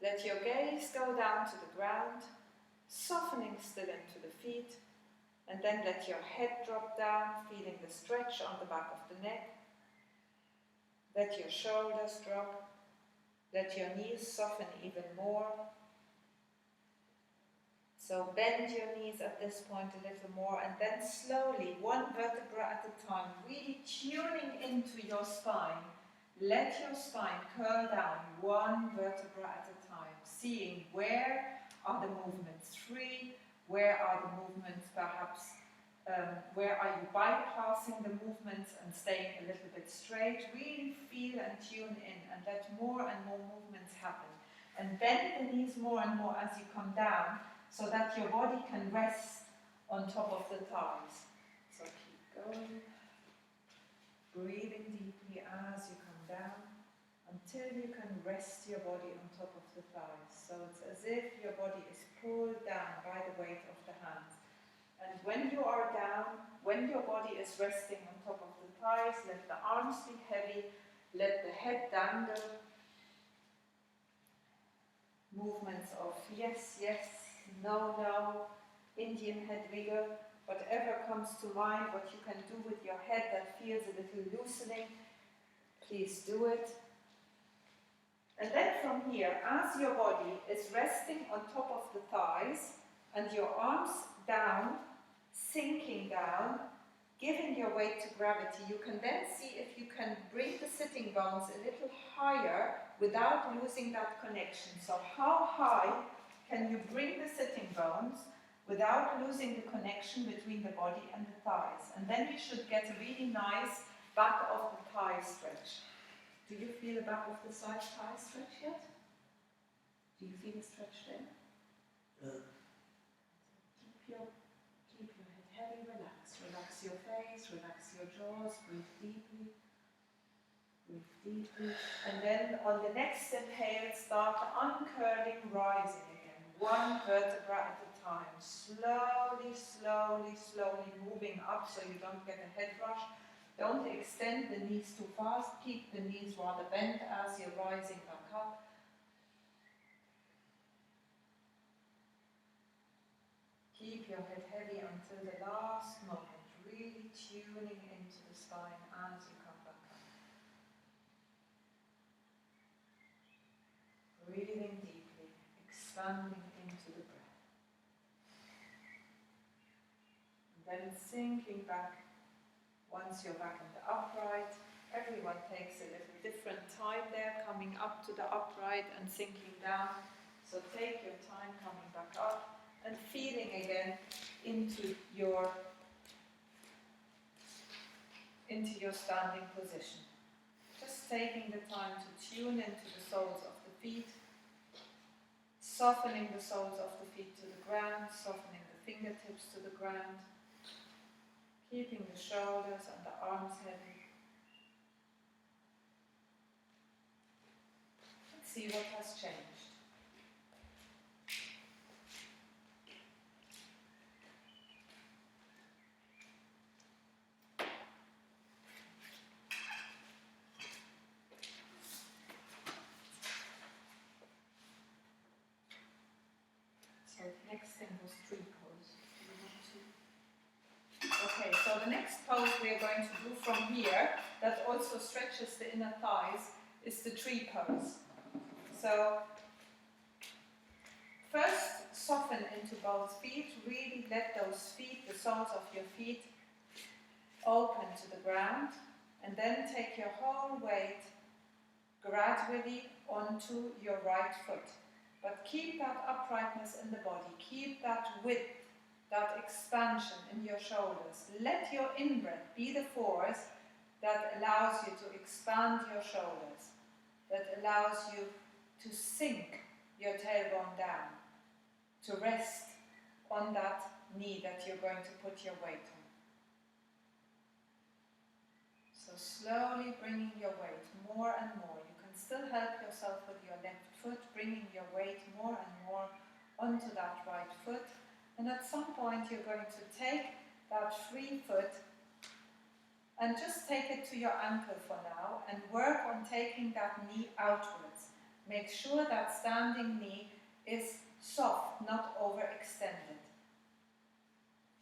Let your gaze go down to the ground, softening still into the feet. And then let your head drop down, feeling the stretch on the back of the neck. Let your shoulders drop. Let your knees soften even more. So bend your knees at this point a little more, and then slowly, one vertebra at a time, really tuning into your spine. Let your spine curl down one vertebra at a time, seeing where are the movements free. Where are the movements perhaps, where are you bypassing the movements and staying a little bit straight? Really feel and tune in and let more and more movements happen. And bend the knees more and more as you come down so that your body can rest on top of the thighs. So keep going, breathing deeply as you come down until you can rest your body on top of the thighs. So it's as if your body is pulled down by the weight of the hands. And when you are down, when your body is resting on top of the thighs, let the arms be heavy, let the head dangle. Movements of yes, yes, no, no, Indian head wiggle, whatever comes to mind, what you can do with your head that feels a little loosening, please do it. And then from here, as your body is resting on top of the thighs and your arms down, sinking down, giving your weight to gravity, you can then see if you can bring the sitting bones a little higher without losing that connection. So how high can you bring the sitting bones without losing the connection between the body and the thighs? And then you should get a really nice back of the thigh stretch. Do you feel the back of the side thigh stretch yet? Do you feel the stretch there? Keep your head heavy, relax. Relax your face, relax your jaws, breathe deeply. Breathe deeply. And then on the next inhale, start uncurling, rising again. One vertebra at a time. Slowly, slowly, slowly moving up so you don't get a head rush. Don't extend the knees too fast. Keep the knees rather bent as you're rising back up. Keep your head heavy until the last moment, really tuning into the spine as you come back up. Breathing deeply, expanding into the breath. And then sinking back. Once you're back in the upright, everyone takes a little different time there, coming up to the upright and sinking down. So take your time coming back up and feeling again into your standing position. Just taking the time to tune into the soles of the feet, softening the soles of the feet to the ground, softening the fingertips to the ground. Keeping the shoulders and the arms heavy. Let's see what has changed. the next pose we are going to do from here, that also stretches the inner thighs, is the tree pose. So first soften into both feet, really let those feet, the soles of your feet, open to the ground, and then take your whole weight gradually onto your right foot. But keep that uprightness in the body, keep that width, that expansion in your shoulders. Let your in-breath be the force that allows you to expand your shoulders, that allows you to sink your tailbone down, to rest on that knee that you're going to put your weight on. So slowly bringing your weight more and more. You can still help yourself with your left foot, bringing your weight more and more onto that right foot. And at some point you're going to take that free foot and just take it to your ankle for now and work on taking that knee outwards. Make sure that standing knee is soft, not overextended.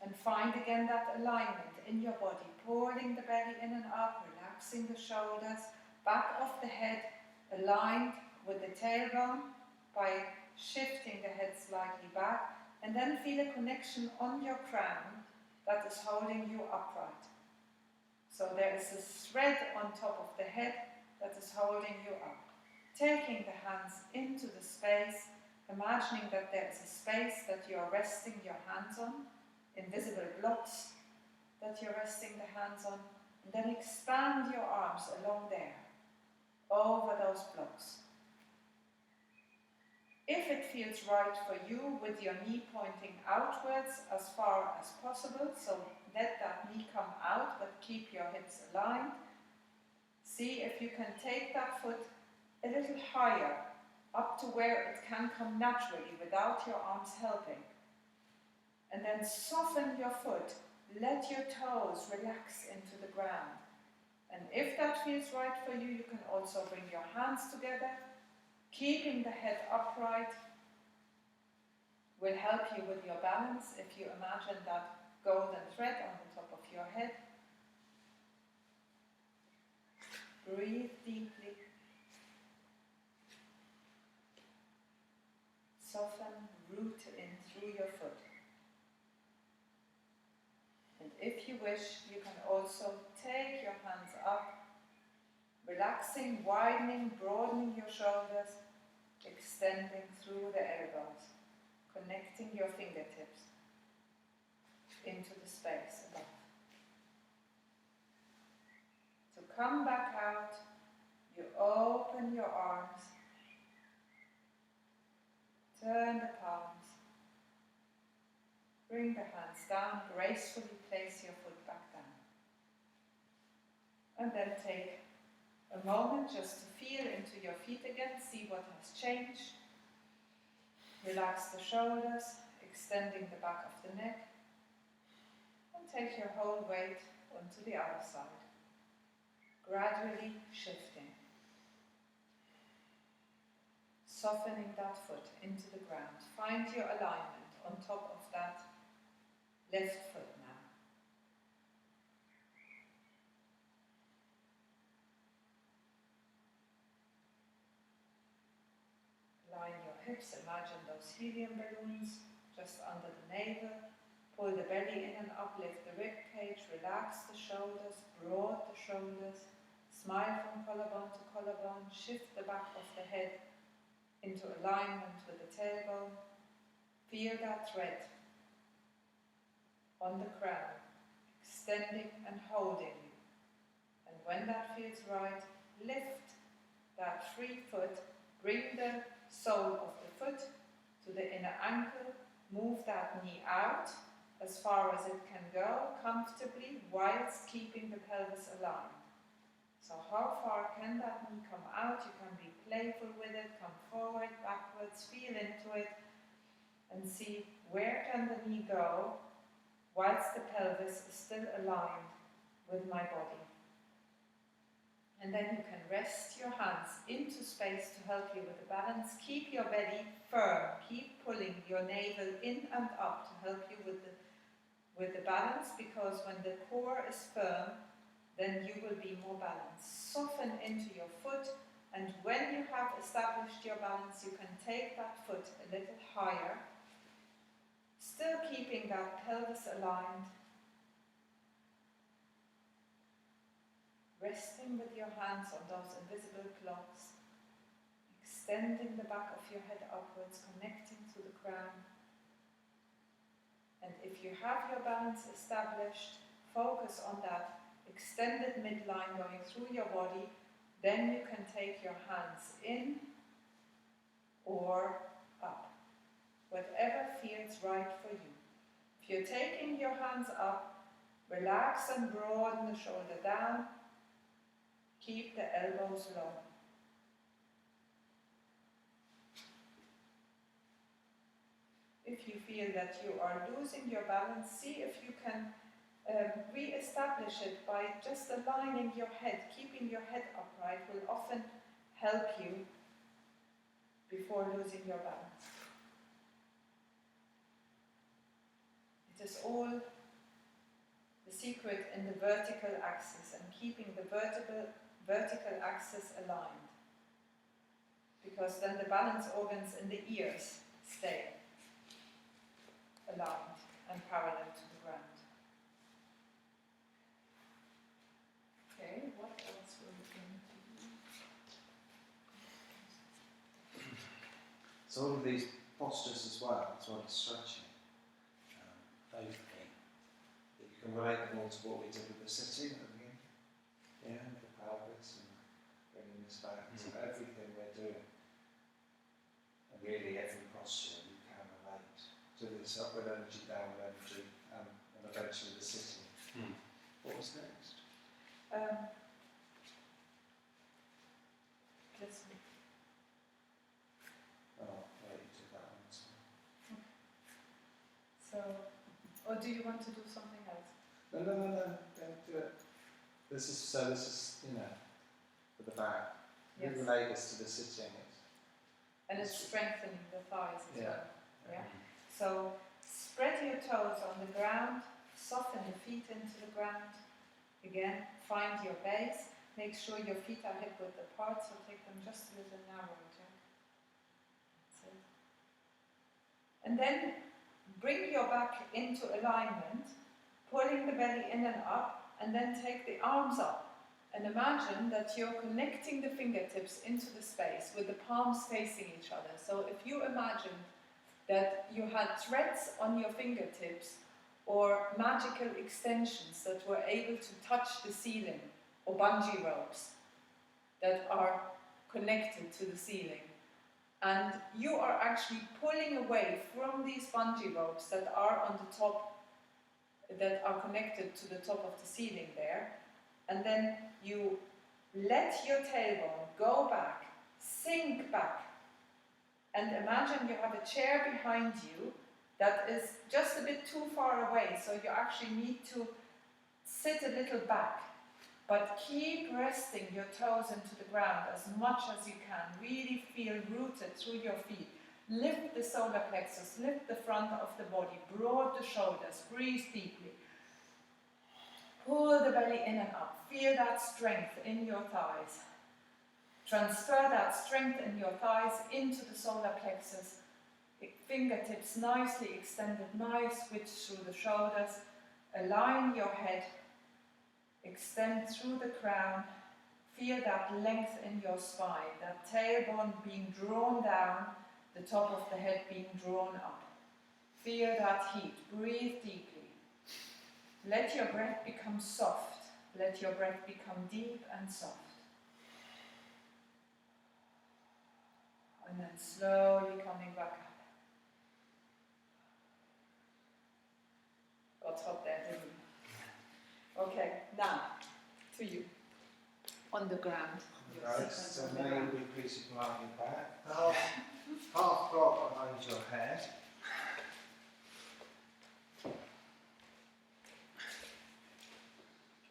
And find again that alignment in your body, pulling the belly in and up, relaxing the shoulders, back of the head aligned with the tailbone by shifting the head slightly back, and then feel a connection on your crown that is holding you upright. So there is a thread on top of the head that is holding you up. Taking the hands into the space, imagining that there is a space that you are resting your hands on, invisible blocks that you're resting the hands on, and then expand your arms along there, over those blocks. If it feels right for you, with your knee pointing outwards as far as possible, so let that knee come out, but keep your hips aligned. See if you can take that foot a little higher, up to where it can come naturally without your arms helping. And then soften your foot. Let your toes relax into the ground. And if that feels right for you, you can also bring your hands together. Keeping the head upright will help you with your balance if you imagine that golden thread on the top of your head. Breathe deeply. Soften, root in through your foot. And if you wish, you can also take your hands up, relaxing, widening, broadening your shoulders, extending through the elbows, connecting your fingertips into the space above. To come back out, you open your arms, turn the palms, bring the hands down, gracefully place your foot back down. And then take a moment just to feel into your feet again, see what has changed. Relax the shoulders, extending the back of the neck. And take your whole weight onto the other side. Gradually shifting. Softening that foot into the ground. Find your alignment on top of that left foot now. Line your hips, imagine those helium balloons just under the navel. Pull the belly in and up, lift the rib cage, relax the shoulders, broad the shoulders. Smile from collarbone to collarbone, shift the back of the head into alignment with the tailbone. Feel that thread on the crown, extending and holding you. And when that feels right, lift that free foot, bring the sole of the foot to the inner ankle, move that knee out as far as it can go comfortably whilst keeping the pelvis aligned. So how far can that knee come out? You can be playful with it, come forward, backwards, feel into it, and see where can the knee go whilst the pelvis is still aligned with my body. And then you can rest your hands into space to help you with the balance. Keep your belly firm, keep pulling your navel in and up to help you with the with the balance, because when the core is firm, then you will be more balanced. Soften into your foot, and when you have established your balance, you can take that foot a little higher, still keeping that pelvis aligned, resting with your hands on those invisible blocks, extending the back of your head upwards, connecting to the crown. And if you have your balance established, focus on that extended midline going through your body. Then you can take your hands in or up, whatever feels right for you. If you're taking your hands up, relax and broaden the shoulder down. Keep the elbows low. If you feel that you are losing your balance, see if you can re-establish it by just aligning your head. Keeping your head upright will often help you before losing your balance. It is all the secret in the vertical axis and keeping the vertical axis aligned, because then the balance organs in the ears stay aligned and parallel to the ground. Okay, what else were we going to do?
So all of these postures as well as stretching, opening, that you can relate them all to what we did with the sitting at the beginning. Yeah, with the pelvis and bringing this back. So everything we're doing, and really every posture, you can relate to this upward energy, downward energy, and eventually the sitting. What was next?
Listen.
Oh, yeah, you took that one.
So, or do you want to do something else?
No, don't do it. This is, for the back.
Yes.
We relate this to the sitting.
And it's strengthening the thighs as well. Yeah.
Mm.
So spread your toes on the ground, soften your feet into the ground. Again, find your base. Make sure your feet are hip width apart, so take them just a little narrower. That's it. And then bring your back into alignment, pulling the belly in and up, and then take the arms up. And imagine that you're connecting the fingertips into the space with the palms facing each other. So if you imagine that you had threads on your fingertips or magical extensions that were able to touch the ceiling, or bungee ropes that are connected to the ceiling, and you are actually pulling away from these bungee ropes that are on the top, that are connected to the top of the ceiling there, and then you let your tailbone go back, sink back, and imagine you have a chair behind you that is just a bit too far away, so you actually need to sit a little back, but keep resting your toes into the ground as much as you can. Really feel rooted through your feet. Lift the solar plexus, lift the front of the body, broad the shoulders, breathe deeply. Pull the belly in and up. Feel that strength in your thighs. Transfer that strength in your thighs into the solar plexus. Fingertips nicely extended, nice switch through the shoulders. Align your head. Extend through the crown. Feel that length in your spine, that tailbone being drawn down, the top of the head being drawn up. Feel that heat. Breathe deeply. Let your breath become soft. Let your breath become deep and soft. And then slowly coming back up. Got hot there, didn't you? Okay, now to you. On the ground.
Right, so now you'll be creasing right your back. Half drop behind your head.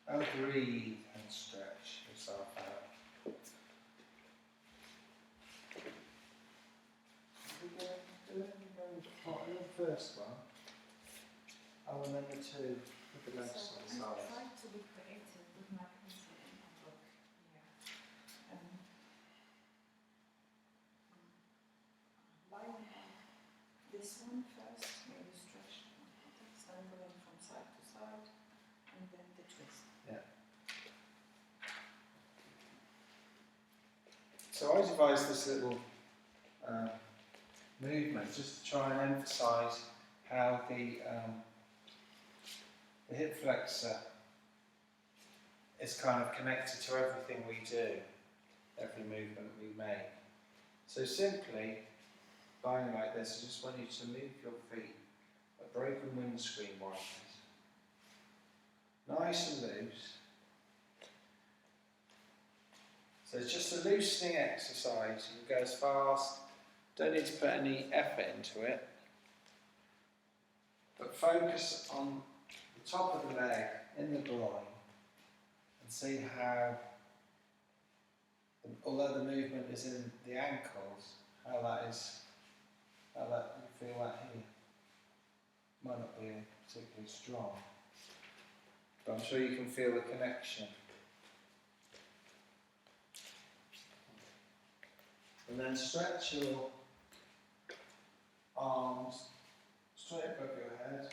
And breathe and stretch yourself out. Do the first one. Oh, and then the two with the legs
So
on the
I
side.
tried to be creative with my pencil and look here. Lying on this one first, maybe stretch the buttocks, then going from side to side, and then the twist.
Yeah. So I devised this little movement just to try and emphasise how the hip flexor is kind of connected to everything we do, every movement we make. So simply, lying like this, I just want you to move your feet like broken windscreen wipers. Nice and loose. So it's just a loosening exercise. You can go as fast, don't need to put any effort into it. But focus on the top of the leg, in the groin, and see how, although the movement is in the ankles, how you feel that here. Might not be particularly strong, but I'm sure you can feel the connection. And then stretch your arms straight above your head,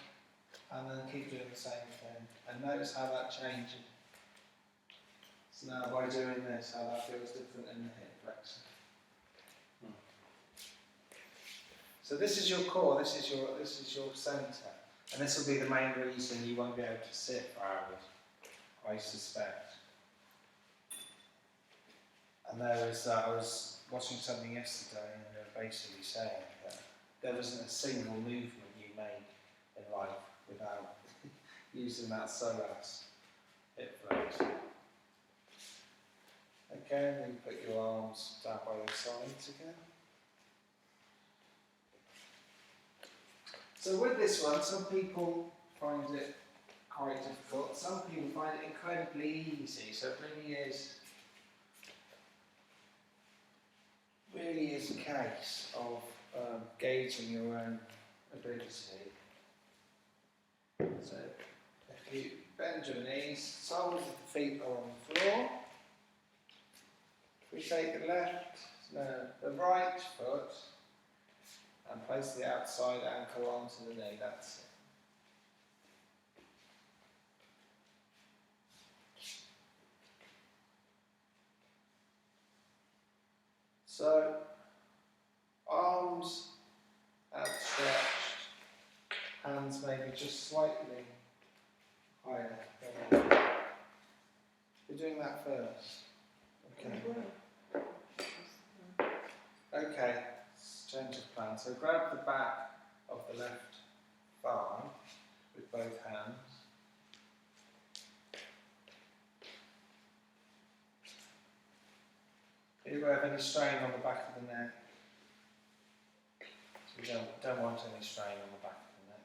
and then keep doing the same thing. And notice how that changes. So now by doing this, how that feels different in the hip flexor. So this is your core, this is your centre, and this will be the main reason you won't be able to sit for hours, I suspect. And I was watching something yesterday, and they were basically saying that there isn't a single movement you make in life without using that psoas hip flexor. Okay, and then put your arms down by your sides again. So with this one, some people find it quite difficult, some people find it incredibly easy, so it really is a case of gauging your own ability. So if you bend your knees, soles of the feet are on the floor. If we take the right foot and place the outside ankle onto the knee, that's it. So, arms outstretched, hands maybe just slightly higher. We're doing that first. Okay. Okay, change of plan. So grab the back of the left thigh with both hands. Are you aware of any strain on the back of the neck? So we don't want any strain on the back of the neck.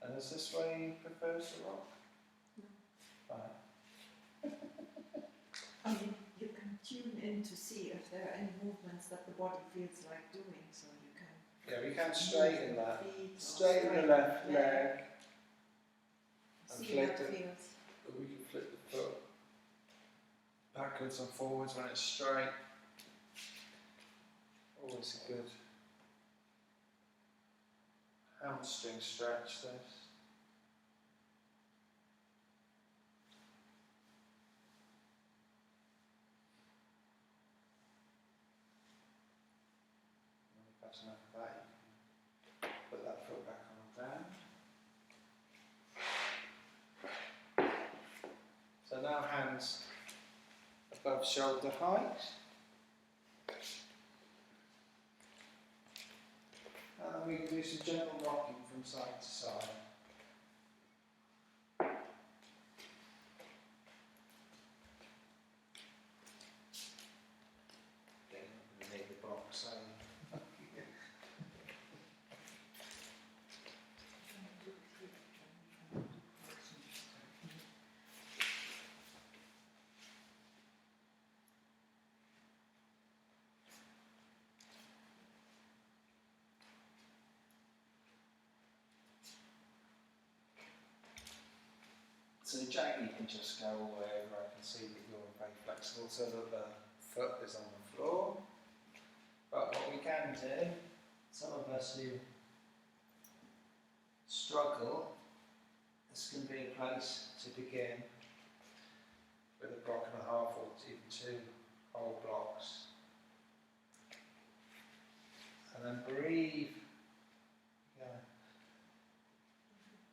And is this where you prefer to rock? No. Right.
I mean, you can tune in to see if there are any movements that the body feels like doing, so you can.
Yeah, we can straighten that.
Feet,
Straighten the left leg. And
see
flip
how it
it.
feels.
We can flip the foot backwards and forwards when it's straight. Always a good hamstring stretch this. When you've got enough of that, you can put that foot back on the ground. So now hands above shoulder height. And we can do some gentle rocking from side to side. Getting underneath the box, so So Jack, you can just go wherever. I can see that you're very flexible so that the foot is on the floor. But what we can do, some of us who struggle, this can be a place to begin with a block and a half or even 2 whole blocks. And then breathe. Yeah.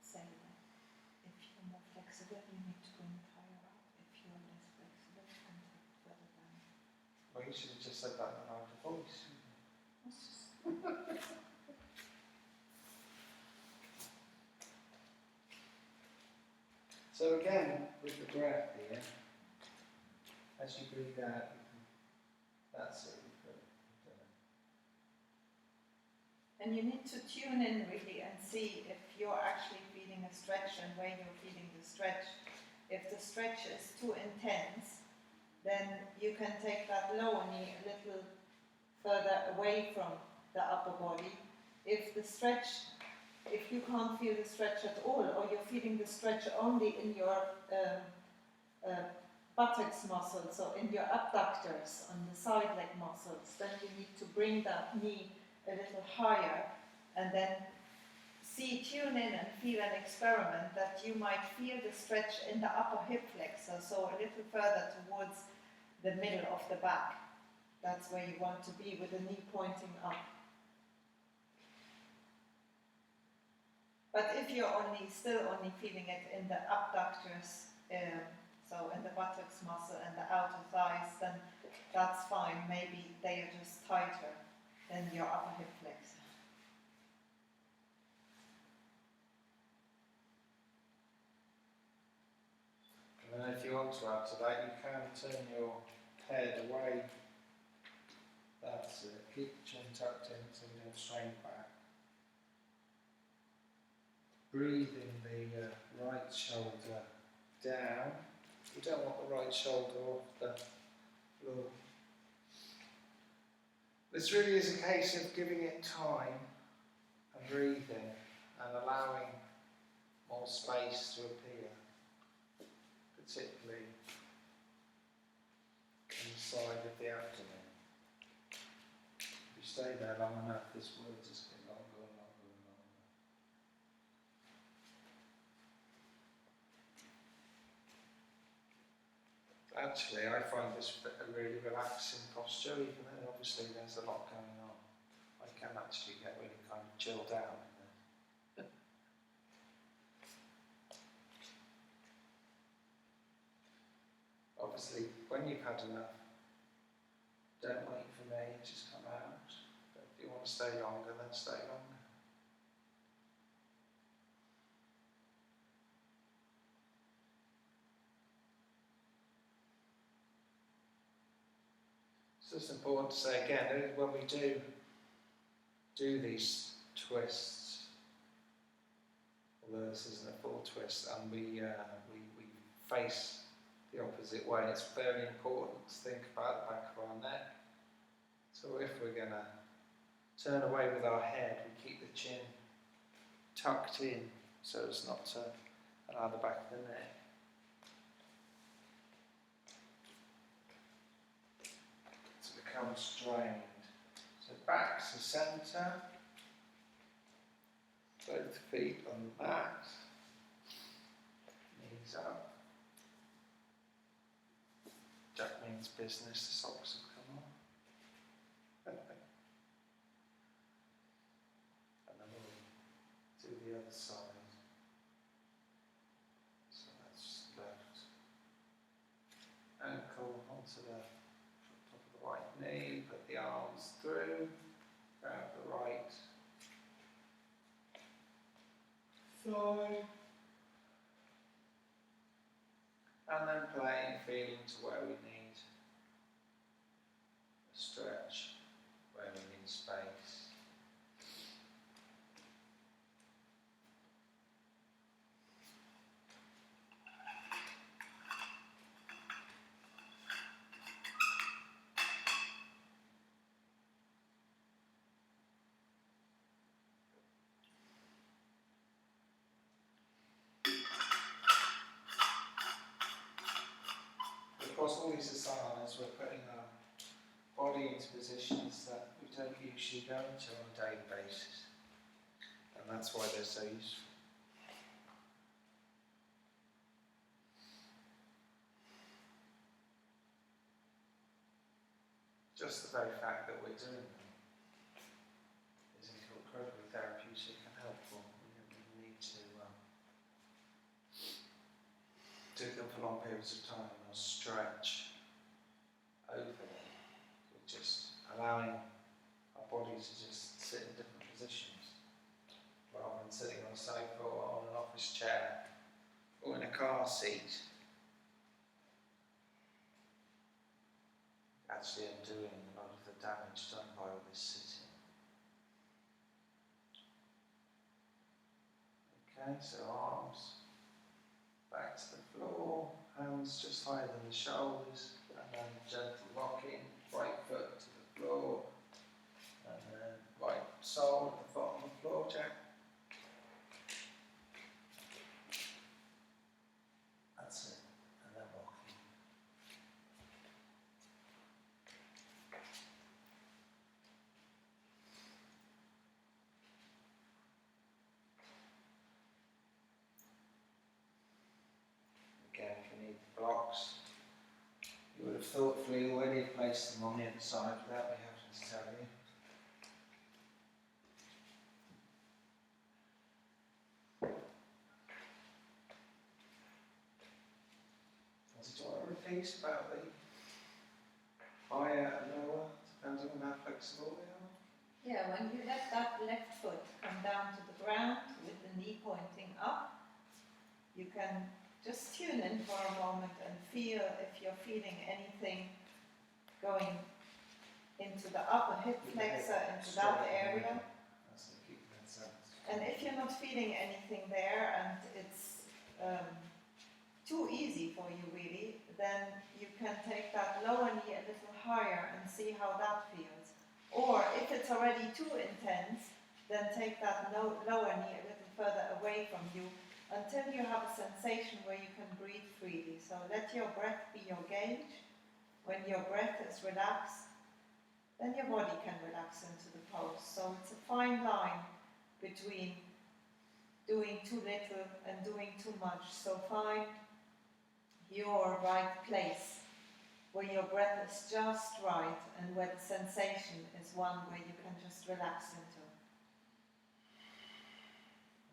Say that if you're more flexible, you need to bring it higher up. If you're less flexible, bring it further down.
Well, you should have just said that in a louder voice. So again, with the breath here, as you breathe out, that's it.
And you need to tune in really and see if you're actually feeling a stretch and where you're feeling the stretch. If the stretch is too intense, then you can take that lower knee a little further away from the upper body. If you can't feel the stretch at all, or you're feeling the stretch only in your buttocks muscles or in your abductors on the side leg muscles, then you need to bring that knee a little higher and then tune in and feel and experiment that you might feel the stretch in the upper hip flexor, so a little further towards the middle of the back. That's where you want to be with the knee pointing up. But if you're still only feeling it in the abductors, so in the buttocks muscle and the outer thighs, then that's fine. Maybe they are just tighter than your upper hip flexor.
And then if you want to add to that, you can turn your head away. That's it. Keep the chin tucked in so you don't strain back. Breathing the right shoulder down. You don't want the right shoulder off the floor. This really is a case of giving it time and breathing and allowing more space to appear, particularly inside of the abdomen. If you stay there long enough, this will just get longer and longer and longer. Actually, I find this a really relaxing posture, even though obviously there's a lot going on. I can actually get really kind of chilled out in there. Obviously, when you've had enough, don't wait for me, just come out. But if you want to stay longer, then stay longer. So it's important to say again, when we do these twists, although this isn't a full twist, and we face the opposite way, it's very important to think about the back of our neck. So if we're going to turn away with our head, we keep the chin tucked in so as not to allow the back of the neck to become strained. So back to centre, both feet on the mat, knees up. Jack means business, the socks have come on. Perfect. And then we'll do the other side. So that's left ankle onto the top of the right knee, put the arms through, grab the right thigh, and then playing, feeling to where we need a stretch, where we need space. body into positions that we don't usually go into on a daily basis. And that's why they're so useful. Just the very fact that we're doing them is incredibly therapeutic and helpful. We don't really need to do them for long periods of time or stretch over them. We're just allowing our body to just sit in different positions rather than sitting on a sofa or on an office chair or in a car seat. Actually undoing a lot of the damage done by all this sitting. Okay, so arms back to the floor, hands just higher than the shoulders, and then gentle rocking, right foot to the floor, and then right sole at the bottom of the floor, Jack. That's it, and then rocking. Again, if you need the blocks, you would have thoughtfully already placed them on the other side without me having to tell you. Did you want to repeat about the higher and lower, depending on how flexible they are?
Yeah, when you let that left foot come down to the ground with the knee pointing up, you can just tune in for a moment and feel if you're feeling anything going into the upper hip flexor, into that area.
That's the keep that sense.
And if you're not feeling anything there and it's too easy for you really, then you can take that lower knee a little higher and see how that feels. Or if it's already too intense, then take that lower knee a little further away from you until you have a sensation where you can breathe freely. So let your breath be your gauge. When your breath is relaxed, then your body can relax into the pose. So it's a fine line between doing too little and doing too much. So find your right place where your breath is just right and where the sensation is one where you can just relax into.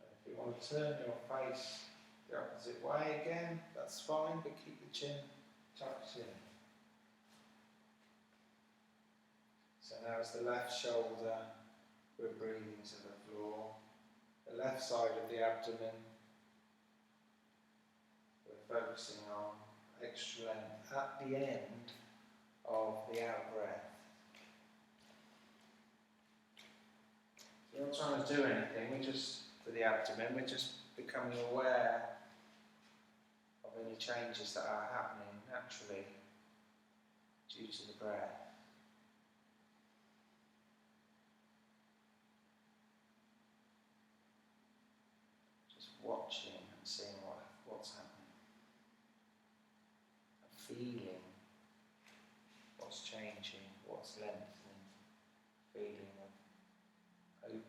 If you want to turn your face the opposite way again, that's fine, but keep the chin tucked in. So now it's the left shoulder, we're breathing to the floor, the left side of the abdomen, we're focusing on extra length at the end of the out breath. So we're not trying to do anything, we're just, for the abdomen, we're just becoming aware of any changes that are happening naturally due to the breath. Just watching and seeing what's happening. And feeling what's changing, what's lengthening, feeling of opening.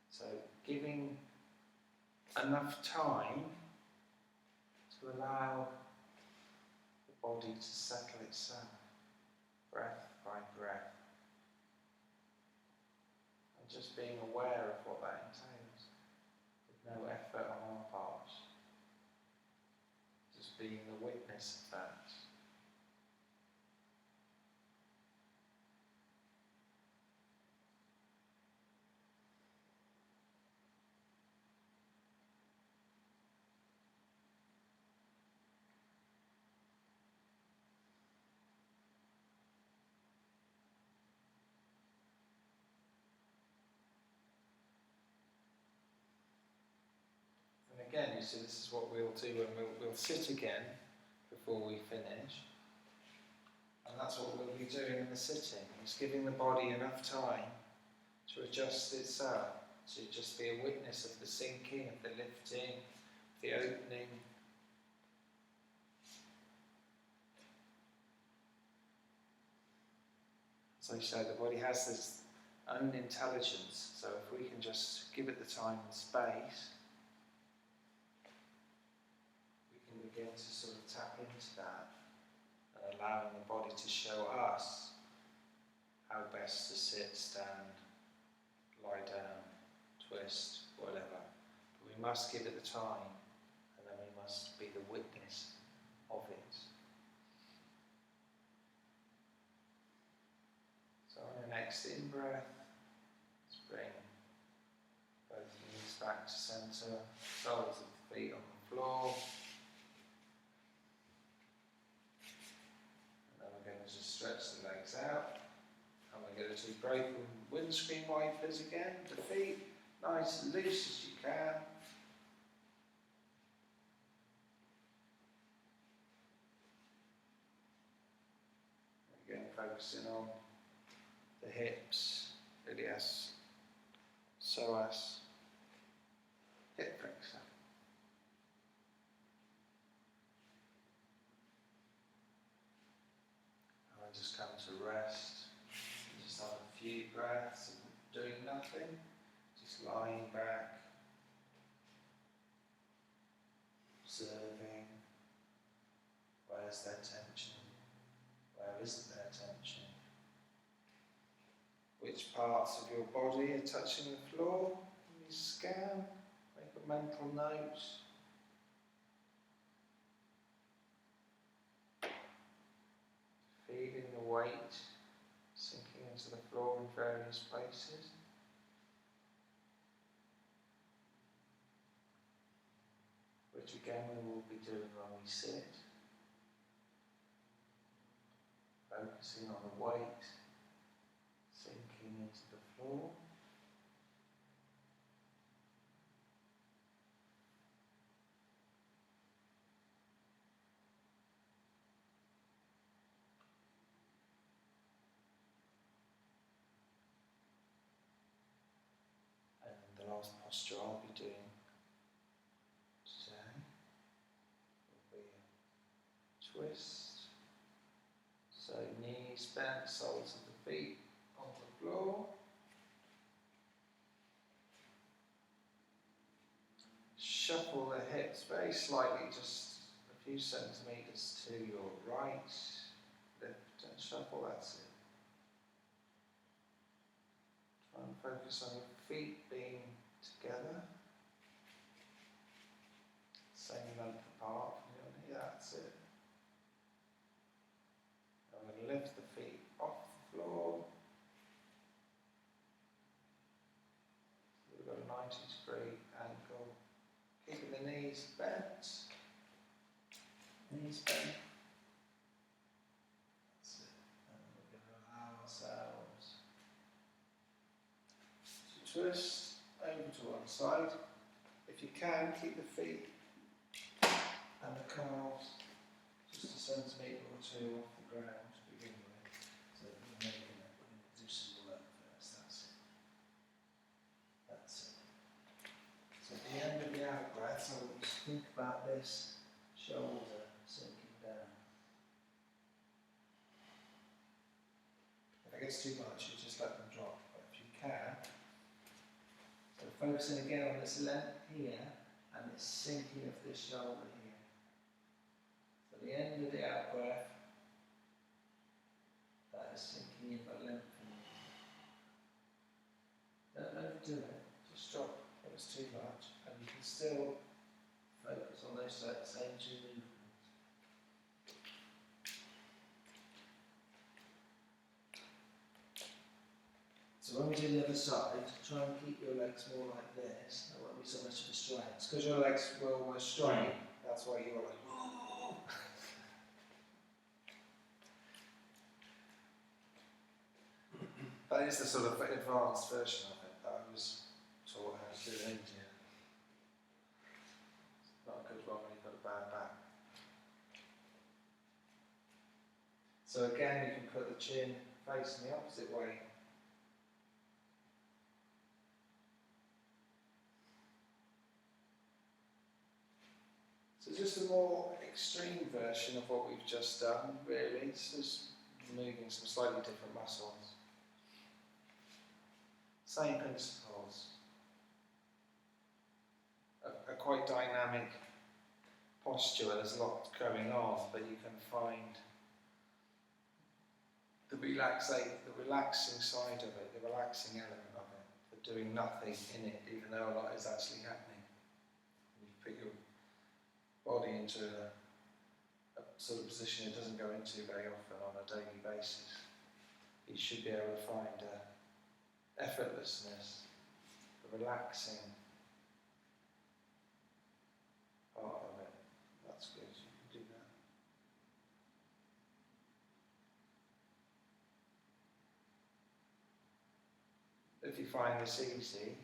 So giving enough time to allow the body to settle itself, breath by breath, and just being aware of what that entails, with no effort on our part, just being the witness of that. Again, you see, this is what we'll do when we'll sit again before we finish. And that's what we'll be doing in the sitting. It's giving the body enough time to adjust itself, to just be a witness of the sinking, of the lifting, the opening. As I say, the body has this own intelligence, so if we can just give it the time and space, we can begin to sort of tap into that and allowing the body to show us how best to sit, stand, lie down, twist, whatever. But we must give it the time, and then we must be the witness of it. So on your next in-breath, let's bring both knees back to centre, soles of the feet on the floor. And then we're going to just stretch the legs out. And we're going to do broken windscreen wipers again, the feet nice and loose as you can. Again, focusing on the hips, ilias, psoas, hip flexor. And I just come to rest. Just have a few breaths of doing nothing, just lying back, observing. Where's their tension? Where isn't there tension? Which parts of your body are touching the floor? You scan, make a mental note. Feeling the weight sinking into the floor in various places. Which again we will be doing when we sit. Focusing on the weight sinking into the floor. And the last posture I'll be doing today will be a twist. So knees bent, soles of the feet on the floor. Shuffle the hips very slightly, just a few centimetres to your right. Lift and shuffle, that's it. Try and focus on your feet being together. Same length apart from your knee, that's it. I'm going to lift the feet off the floor. So we've got a 90-degree angle. Keeping the knees bent. Knees bent. That's it. And we're going to allow ourselves to twist over to one side. If you can, keep the feet and the calves just a centimetre or two off the ground to begin with. So we're going to do some work first. That's it. So at the end of the out breath, I want you to think about this shoulder sinking down. If it gets too much, you just let them drop. But if you can, so focusing again on this length here and this sinking of this shoulder here. So at the end of the out breath, that is sinking in but lengthening. Don't overdo it, just drop if it's too much, and you can still focus on those same two movements. So when we do the other side, try and keep your legs more like this. There won't be so much of a strain. It's because your legs were almost straight. That's why you're like, oh. That is the sort of advanced version of it that I was taught how to do in India. It's not a good one when you've got a bad back. So again, you can put the chin facing the opposite way. So just a more extreme version of what we've just done, really. It's just moving some slightly different muscles. Same principles. A quite dynamic posture where there's a lot going on, but you can find the relaxing side of it, the relaxing element of it, the doing nothing in it, even though a lot is actually happening. You put your body into a sort of position it doesn't go into very often on a daily basis. You should be able to find effortlessness, the relaxing part of it. That's good, you can do that. If you find this easy, and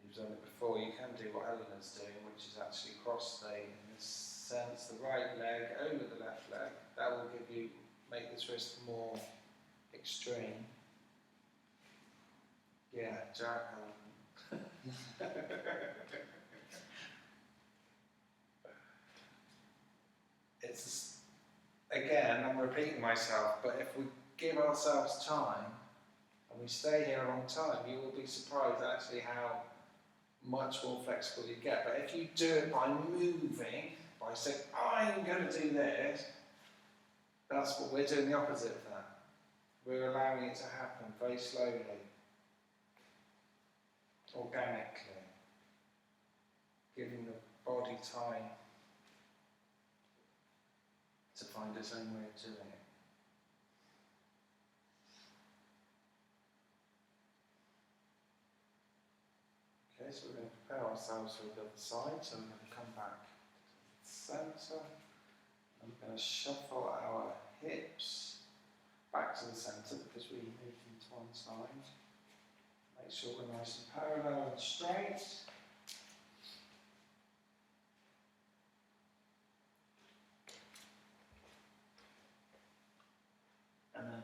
you've done it before, you can do what Helena's doing, which is actually cross in this sense, the right leg over the left leg. That will make this wrist more extreme. Yeah, Jack. It's, again, I'm repeating myself, but if we give ourselves time, and we stay here a long time, you will be surprised actually how much more flexible you get. But if you do it by moving, by saying, I'm going to do this, that's what we're doing the opposite of that. We're allowing it to happen very slowly, organically, giving the body time to find its own way of doing it. Okay, so we're going to prepare ourselves for the other side, so we're going to come back to the centre, and we're going to shuffle our hips back to the centre because we move them to one side. Make sure we're nice and parallel and straight. And then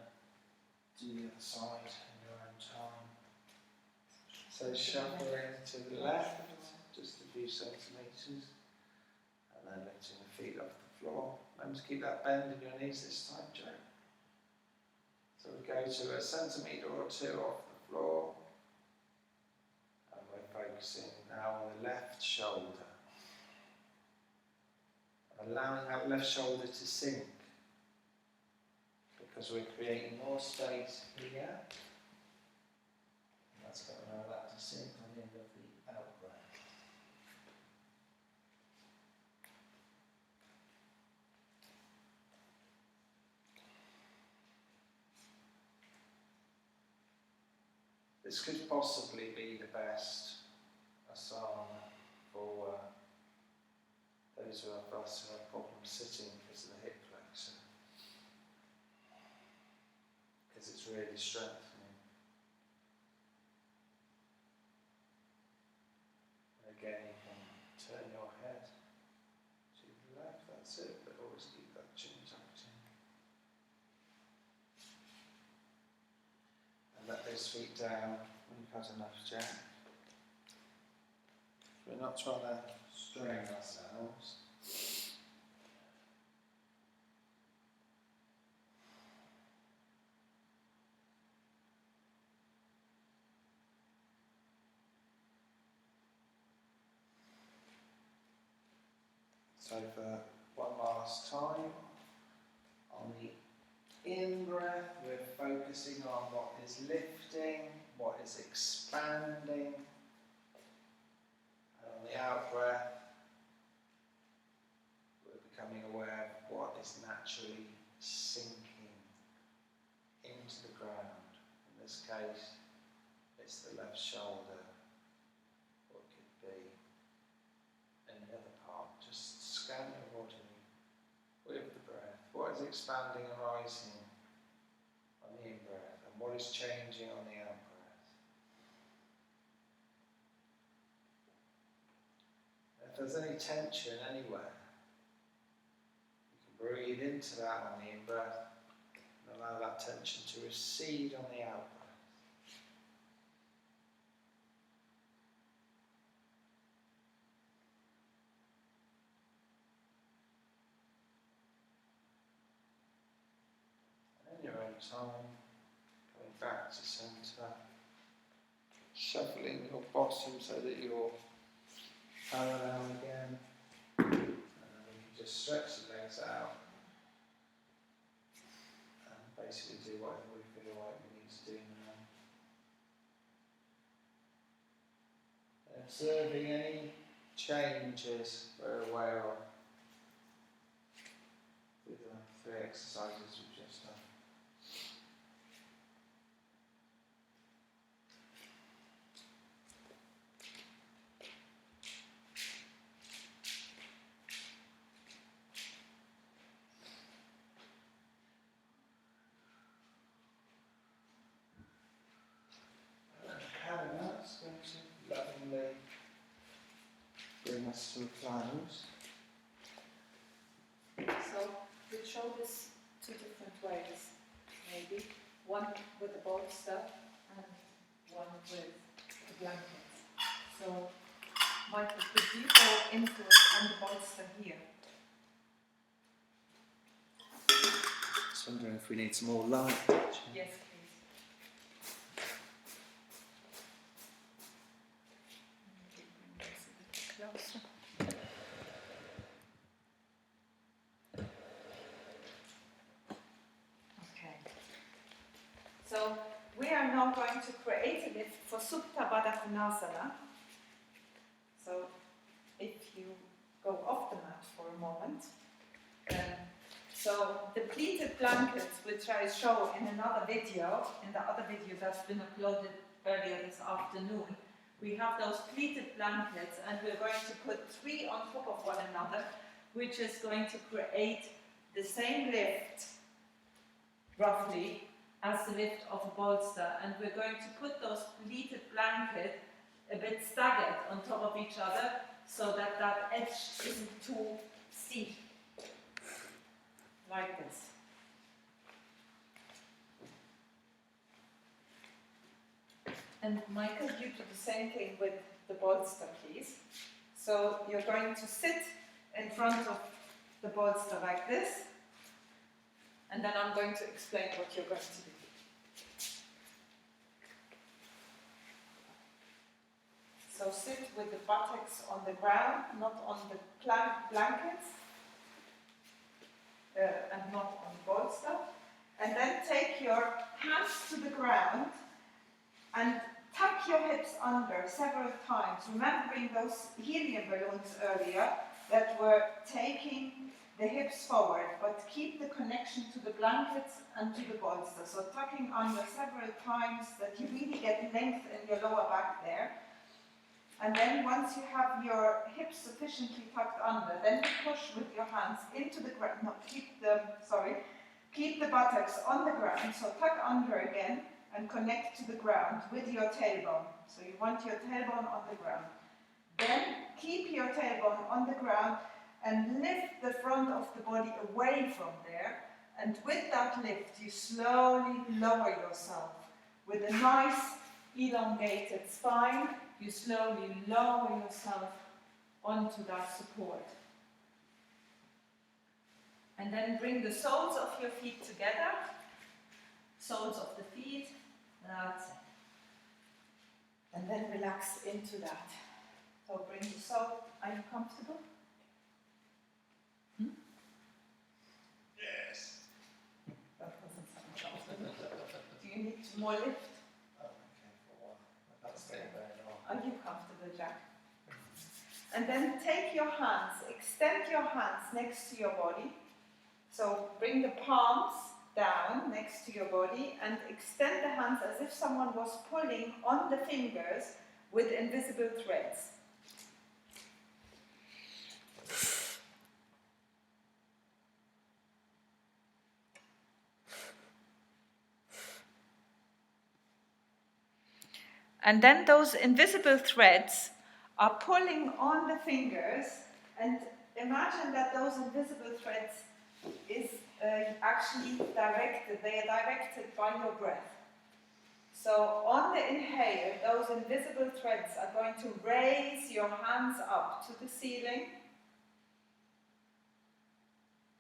do the other side in your own time. So shuffle in to the left, just a few centimetres, and then lifting the feet off the floor. Remember to keep that bend in your knees this time, Joe. So we go to a centimetre or two off the floor, and we're focusing now on the left shoulder. Allowing that left shoulder to sink, because we're creating more space here. That's going to allow that to sink on the end of the out breath. This could possibly be the best asana for those of us who have problems sitting because of the hip flexor, because it's really strengthening. Again, you can turn your head to the left, that's it, but always keep that chin tucked in. And let those feet down when you've had enough, Jack. We're not trying to strain ourselves. So for one last time, on the in-breath, we're focusing on what is lifting, what is expanding, and on the out-breath, we're becoming aware of what is naturally sinking into the ground. In this case, it's the left shoulder, or it could be any other part. Just scan your body with the breath. What is expanding and rising on the in-breath, and what is changing on the out-breath? If there's any tension anywhere, you can breathe into that on the in-breath and allow that tension to recede on the out-breath. time. Coming back to centre. Shuffling your bottom so that you're parallel again. And then you can just stretch the legs out and basically do whatever we feel like we need to do now. Observing any changes we're aware of with the 3 exercises we've just done. Helena is going to lovingly bring us to a close.
So we'll show this 2 different ways, maybe. One with the bolster and one with the blankets. So Michael, could you go into it on the bolster here?
Just wondering if we need some more light.
Yes, please. Maybe bring this a bit closer. Okay. So we are now going to create a lift for Supta Baddha Konasana. So if you go off the mat for a moment. So the pleated blankets, which I show in another video, in the other video that's been uploaded earlier this afternoon, we have those pleated blankets and we're going to put 3 on top of one another, which is going to create the same lift, roughly, as the lift of a bolster. And we're going to put those pleated blankets a bit staggered on top of each other so that that edge isn't too steep. Like this. And Michael, you do the same thing with the bolster, please. So you're going to sit in front of the bolster like this, and then I'm going to explain what you're going to do. So sit with the buttocks on the ground, not on the blankets. And not on the bolster. And then take your hands to the ground and tuck your hips under several times, remembering those helium balloons earlier that were taking the hips forward, but keep the connection to the blankets and to the bolster. So tucking under several times that you really get length in your lower back there. And then once you have your hips sufficiently tucked under, then you push with your hands into the ground. No, keep the buttocks on the ground. So tuck under again and connect to the ground with your tailbone. So you want your tailbone on the ground. Then keep your tailbone on the ground and lift the front of the body away from there. And with that lift, you slowly lower yourself with a nice elongated spine. You slowly lower yourself onto that support. And then bring the soles of your feet together. Soles of the feet. That's it. And then relax into that. So bring the sole. Are you comfortable?
Yes.
That doesn't sound comfortable. Do you need more lift?
Oh, okay, for a while. I can't stay very long.
Are you comfortable, Jack? And then take your hands, extend your hands next to your body. So bring the palms down next to your body and extend the hands as if someone was pulling on the fingers with invisible threads. And then those invisible threads are pulling on the fingers, and imagine that those invisible threads is actually directed, they are directed by your breath. So on the inhale, those invisible threads are going to raise your hands up to the ceiling.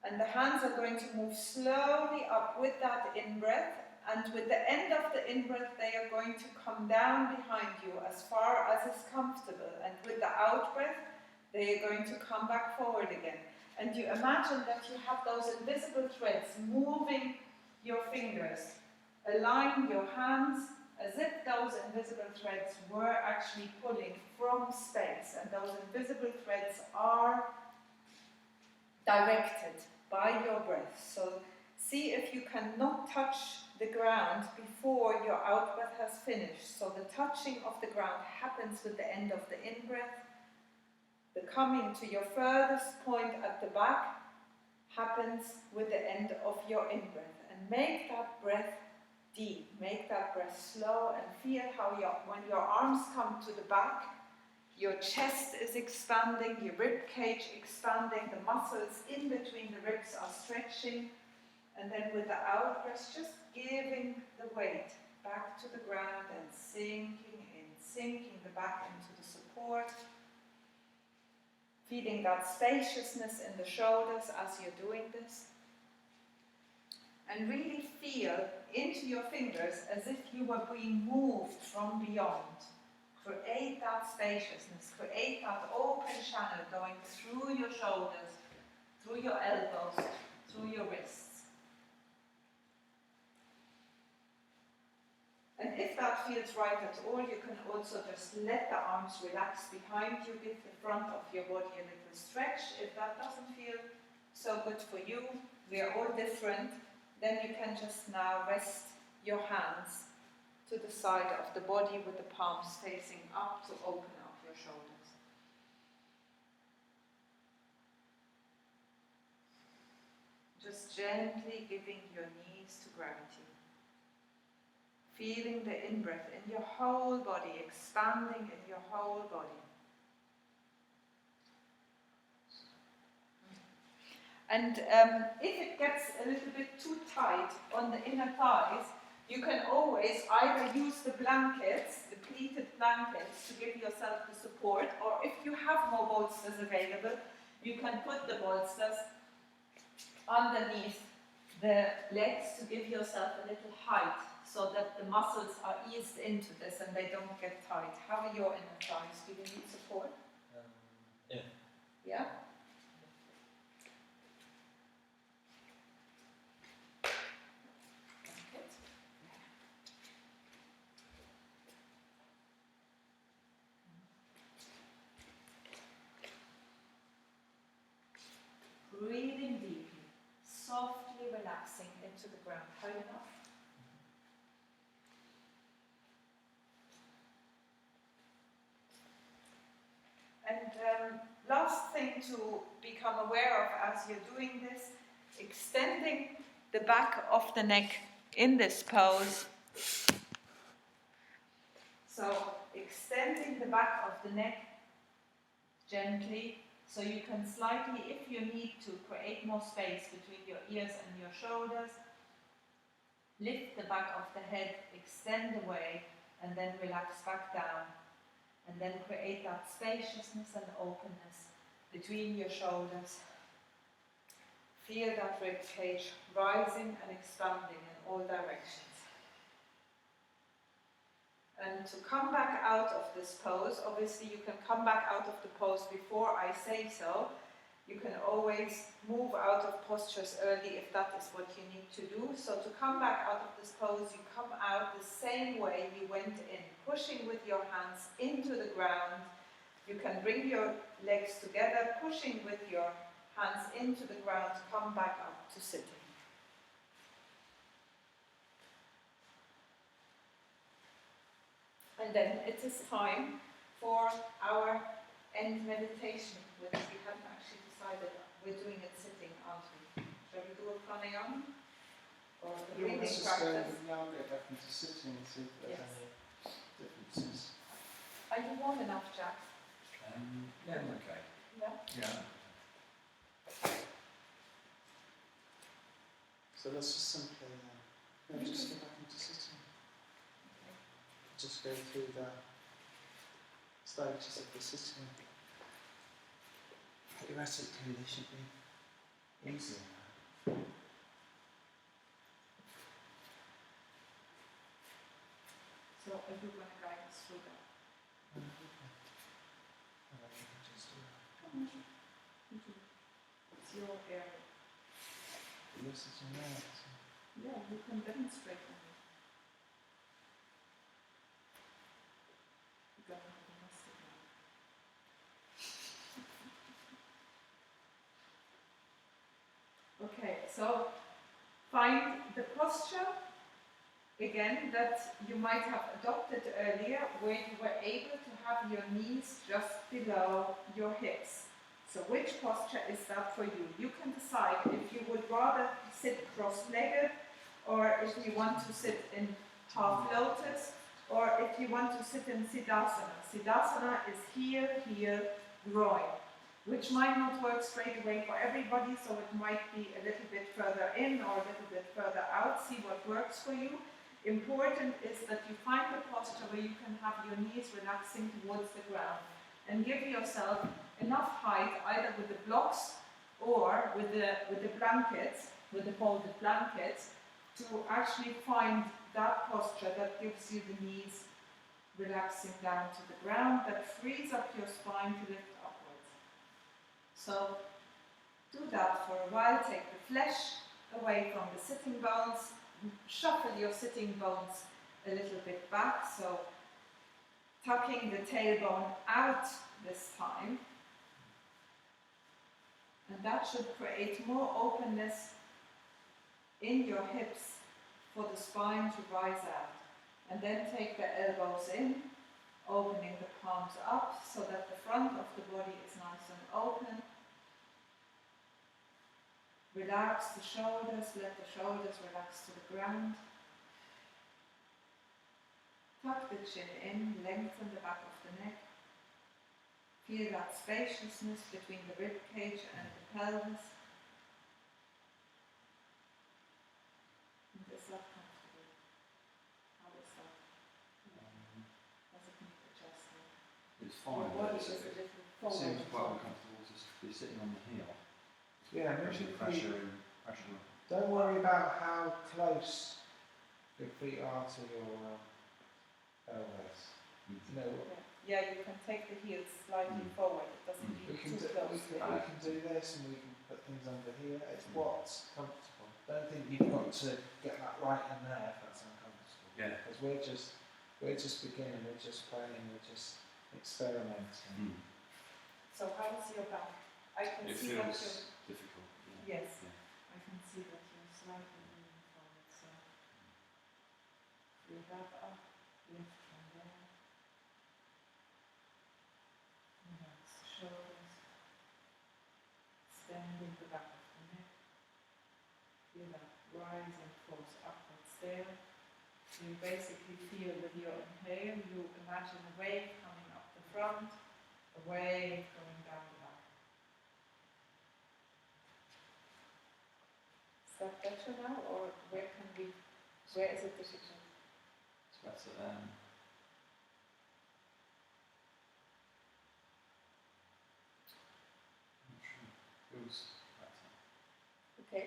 And the hands are going to move slowly up with that in-breath, and with the end of the in-breath they are going to come down behind you as far as is comfortable, and with the out-breath they are going to come back forward again. And you imagine that you have those invisible threads moving your fingers. Align your hands as if those invisible threads were actually pulling from space, and those invisible threads are directed by your breath. So see if you cannot touch the ground before your out-breath has finished. So the touching of the ground happens with the end of the in-breath. The coming to your furthest point at the back happens with the end of your in-breath. And make that breath deep, make that breath slow, and feel how when your arms come to the back, your chest is expanding, your rib cage expanding, the muscles in between the ribs are stretching, and then with the out-breath, just giving the weight back to the ground and sinking in, sinking the back into the support. Feeling that spaciousness in the shoulders as you're doing this. And really feel into your fingers as if you were being moved from beyond. Create that spaciousness, create that open channel going through your shoulders, through your elbows, through your wrists. And if that feels right at all, you can also just let the arms relax behind you, give the front of your body a little stretch. If that doesn't feel so good for you, we are all different, then you can just now rest your hands to the side of the body with the palms facing up to open up your shoulders. Just gently giving your knees to gravity. Feeling the in-breath in your whole body, expanding in your whole body. And if it gets a little bit too tight on the inner thighs, you can always either use the blankets, the pleated blankets, to give yourself the support, or if you have more bolsters available, you can put the bolsters underneath the legs to give yourself a little height, so that the muscles are eased into this and they don't get tight. How are your inner thighs? Do you need support?
Yeah.
Yeah? Breathing deeply, softly relaxing into the ground. Helena? And last thing to become aware of as you're doing this, extending the back of the neck in this pose. So extending the back of the neck gently, so you can slightly, if you need to, create more space between your ears and your shoulders. Lift the back of the head, extend away, and then relax back down. And then create that spaciousness and openness between your shoulders. Feel that rib cage rising and expanding in all directions. And to come back out of this pose, obviously you can come back out of the pose before I say so. You can always move out of postures early if that is what you need to do. So to come back out of this pose, you come out the same way you went in, pushing with your hands into the ground. You can bring your legs together, pushing with your hands into the ground, come back up to sitting. And then it is time for our end meditation, which we haven't actually decided. We're doing it sitting, aren't we? Shall we do a pranayama? Or the breathing
Let's just
practice?
now go back into sitting and see if there's
Yes.
any differences.
Are you warm enough, Jack?
Yeah, I'm okay.
Yeah?
Yeah.
So let's just simply just go back into sitting. Just go through the stages of the sitting. Theoretically, they should be Easy.
So if you're going to guide us through that.
And then you can just do that.
It's your area.
You're sitting there. So.
Yeah, you can demonstrate on me. You don't have a master now. Okay, so find the posture again that you might have adopted earlier, where you were able to have your knees just below your hips. So which posture is that for you? You can decide if you would rather sit cross-legged, or if you want to sit in half lotus, or if you want to sit in Siddhasana. Siddhasana is heel, heel, groin, which might not work straight away for everybody, so it might be a little bit further in or a little bit further out. See what works for you. Important is that you find the posture where you can have your knees relaxing towards the ground and give yourself enough height, either with the blocks or with the blankets, with the folded blankets, to actually find that posture that gives you the knees relaxing down to the ground, that frees up your spine to lift upwards. So do that for a while. Take the flesh away from the sitting bones. Shuffle your sitting bones a little bit back, so tucking the tailbone out this time. And that should create more openness in your hips for the spine to rise out. And then take the elbows in, opening the palms up so that the front of the body is nice and open. Relax the shoulders, let the shoulders relax to the ground. Tuck the chin in, lengthen the back of the neck. Feel that spaciousness between the rib cage and the pelvis. And is that comfortable? How is that? Does it need adjusting?
It's fine.
Your body
but
is a little
it
forward.
seems quite uncomfortable to be sitting on the heel.
Yeah,
Pressure.
Don't worry about how close your feet are to your elbows. You know,
Yeah, you can take the heels slightly forward. It doesn't
we
be
can
too
do,
close.
we can do this, and we can put things under here. It's what's comfortable. Don't think you've got to get that right in there if that's uncomfortable.
Yeah.
Because we're just beginning. We're just playing. We're just experimenting.
So how's your back? I can
It
see that
feels
you're...
difficult. Yeah.
Yes, I can see that you're slightly leaning forward. So you have up, lift from there. Relax the shoulders. Extending the back of the neck. Feel that rising force upwards there. So you basically feel with your inhale, you imagine a wave coming up the front, a wave going down the back. Is that better now, or where is it difficult?
It's better. Feels better.
Okay,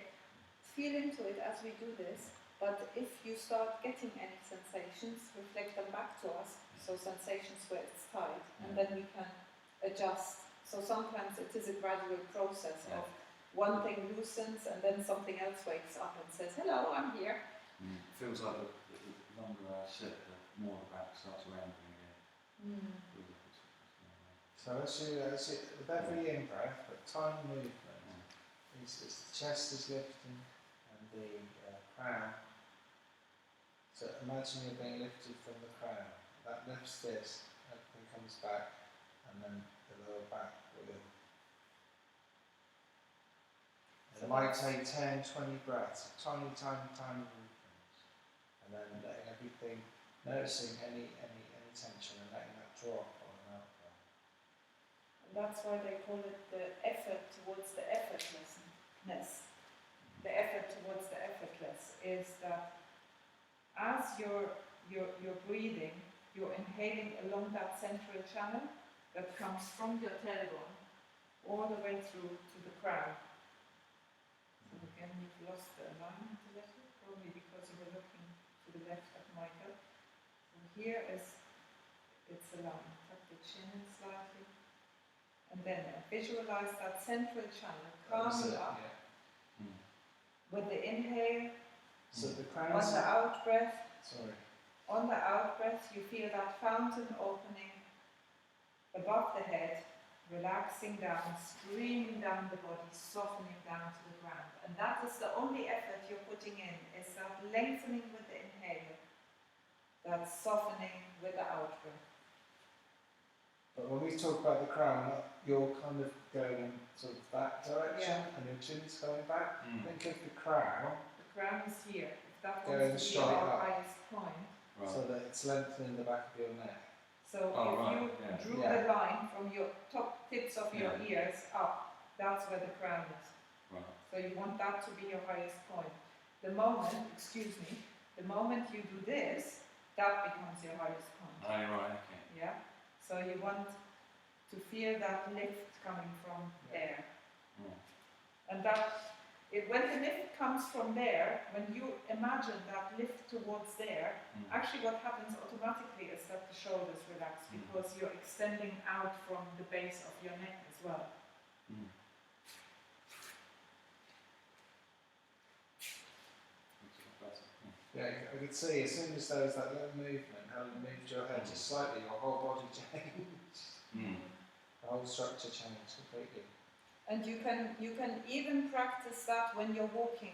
feel into it as we do this, but if you start getting any sensations, reflect them back to us, so sensations where it's tight, and then we can adjust. So sometimes it is a gradual process of one thing loosens and then something else wakes up and says, hello, I'm here.
It feels like the longer I sit, the more the back starts rounding again.
So with every in-breath, but tiny movement, the chest is lifting and the crown. So imagine you're being lifted from the crown. That lifts this, everything comes back, and then the lower back will. It might take 10, 20 breaths, tiny movements, and then letting everything, noticing any tension and letting that drop on an out breath.
And that's why they call it the effort towards the effortlessness. The effort towards the effortless is that as you're breathing, you're inhaling along that central channel that comes from your tailbone all the way through to the crown. Again, you've lost the alignment a little, probably because you were looking to the left at Michael. So here it's aligned. Tuck the chin in slightly. And then visualize that central channel calming up with the inhale.
So the
On
crown's
the out breath,
sorry.
on the out breath, you feel that fountain opening above the head, relaxing down, streaming down the body, softening down to the ground. And that is the only effort you're putting in, is that lengthening with the inhale, that softening with the out breath.
But when we talk about the crown, you're kind of going in sort of that direction,
Yeah.
and your chin's going back. Think of the crown
The crown is here. If that
Going
wants to be
straight
our
up.
highest point.
Right.
so that it's lengthening the back of your neck.
So
Oh,
if
right,
you
yeah.
drew
Yeah.
the line from your top tips of your ears up, that's where the crown is.
Right.
So you want that to be your highest point. The moment you do this, that becomes your highest point.
Oh, right, okay.
Yeah? So you want to feel that lift coming from there. And when the lift comes from there, when you imagine that lift towards there, actually what happens automatically is that the shoulders relax because you're extending out from the base of your neck as well.
Yeah, I could see as soon as there was that little movement, how you moved your head just slightly, your whole body changed. The whole structure changed completely.
And you can even practice that when you're walking.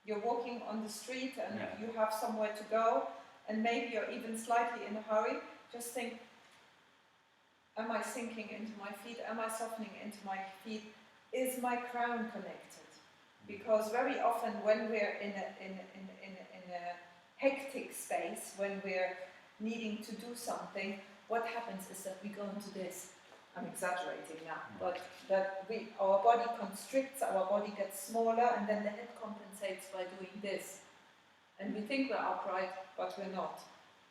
You're walking on the street and you have somewhere to go, and maybe you're even slightly in a hurry. Just think, am I sinking into my feet? Am I softening into my feet? Is my crown connected? Because very often when we're in a hectic space, when we're needing to do something, what happens is that we go into this. I'm exaggerating now, but that our body constricts, our body gets smaller, and then the head compensates by doing this. And we think we're upright, but we're not.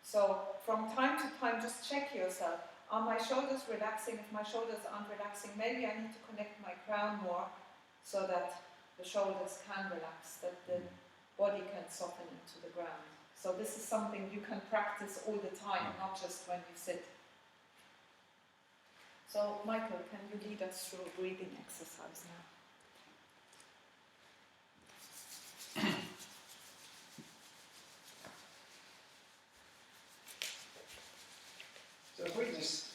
So from time to time, just check yourself. Are my shoulders relaxing? If my shoulders aren't relaxing, maybe I need to connect my crown more so that the shoulders can relax, that the body can soften into the ground. So this is something you can practice all the time, not just when you sit. So, Michael, can you lead us through a breathing exercise now?
So if we just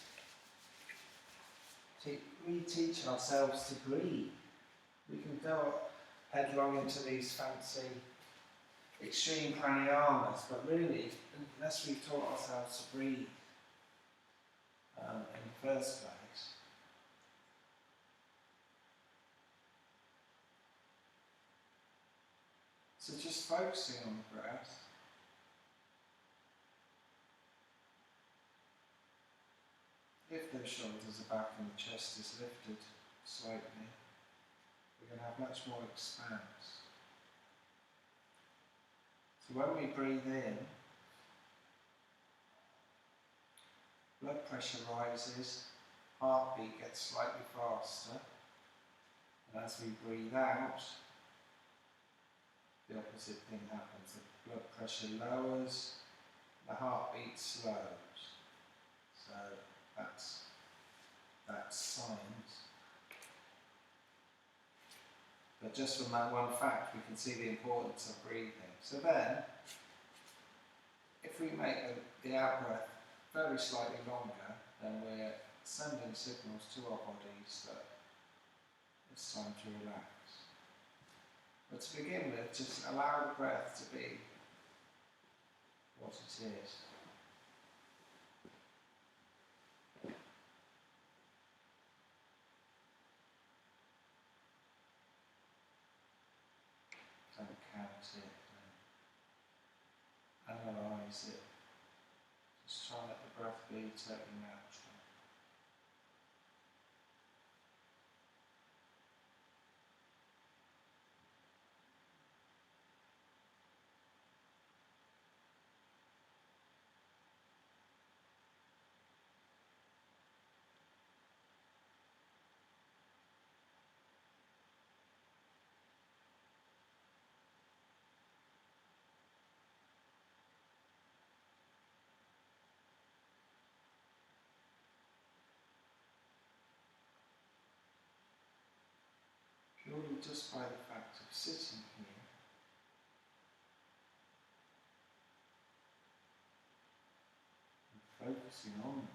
reteach ourselves to breathe, we can go headlong into these fancy extreme pranayamas, but really, unless we've taught ourselves to breathe in the first place, so just focusing on the breath. If those shoulders are back and the chest is lifted slightly, we're going to have much more expanse. So when we breathe in, blood pressure rises, heartbeat gets slightly faster, and as we breathe out, the opposite thing happens. The blood pressure lowers, the heartbeat slows. So that's science. But just from that one fact, we can see the importance of breathing. So then, if we make the out-breath very slightly longer, then we're sending signals to our bodies that it's time to relax. But to begin with, just allow the breath to be what it is. Don't count it, don't analyse it. Just try and let the breath be totally natural. just by the fact of sitting here, and focusing on the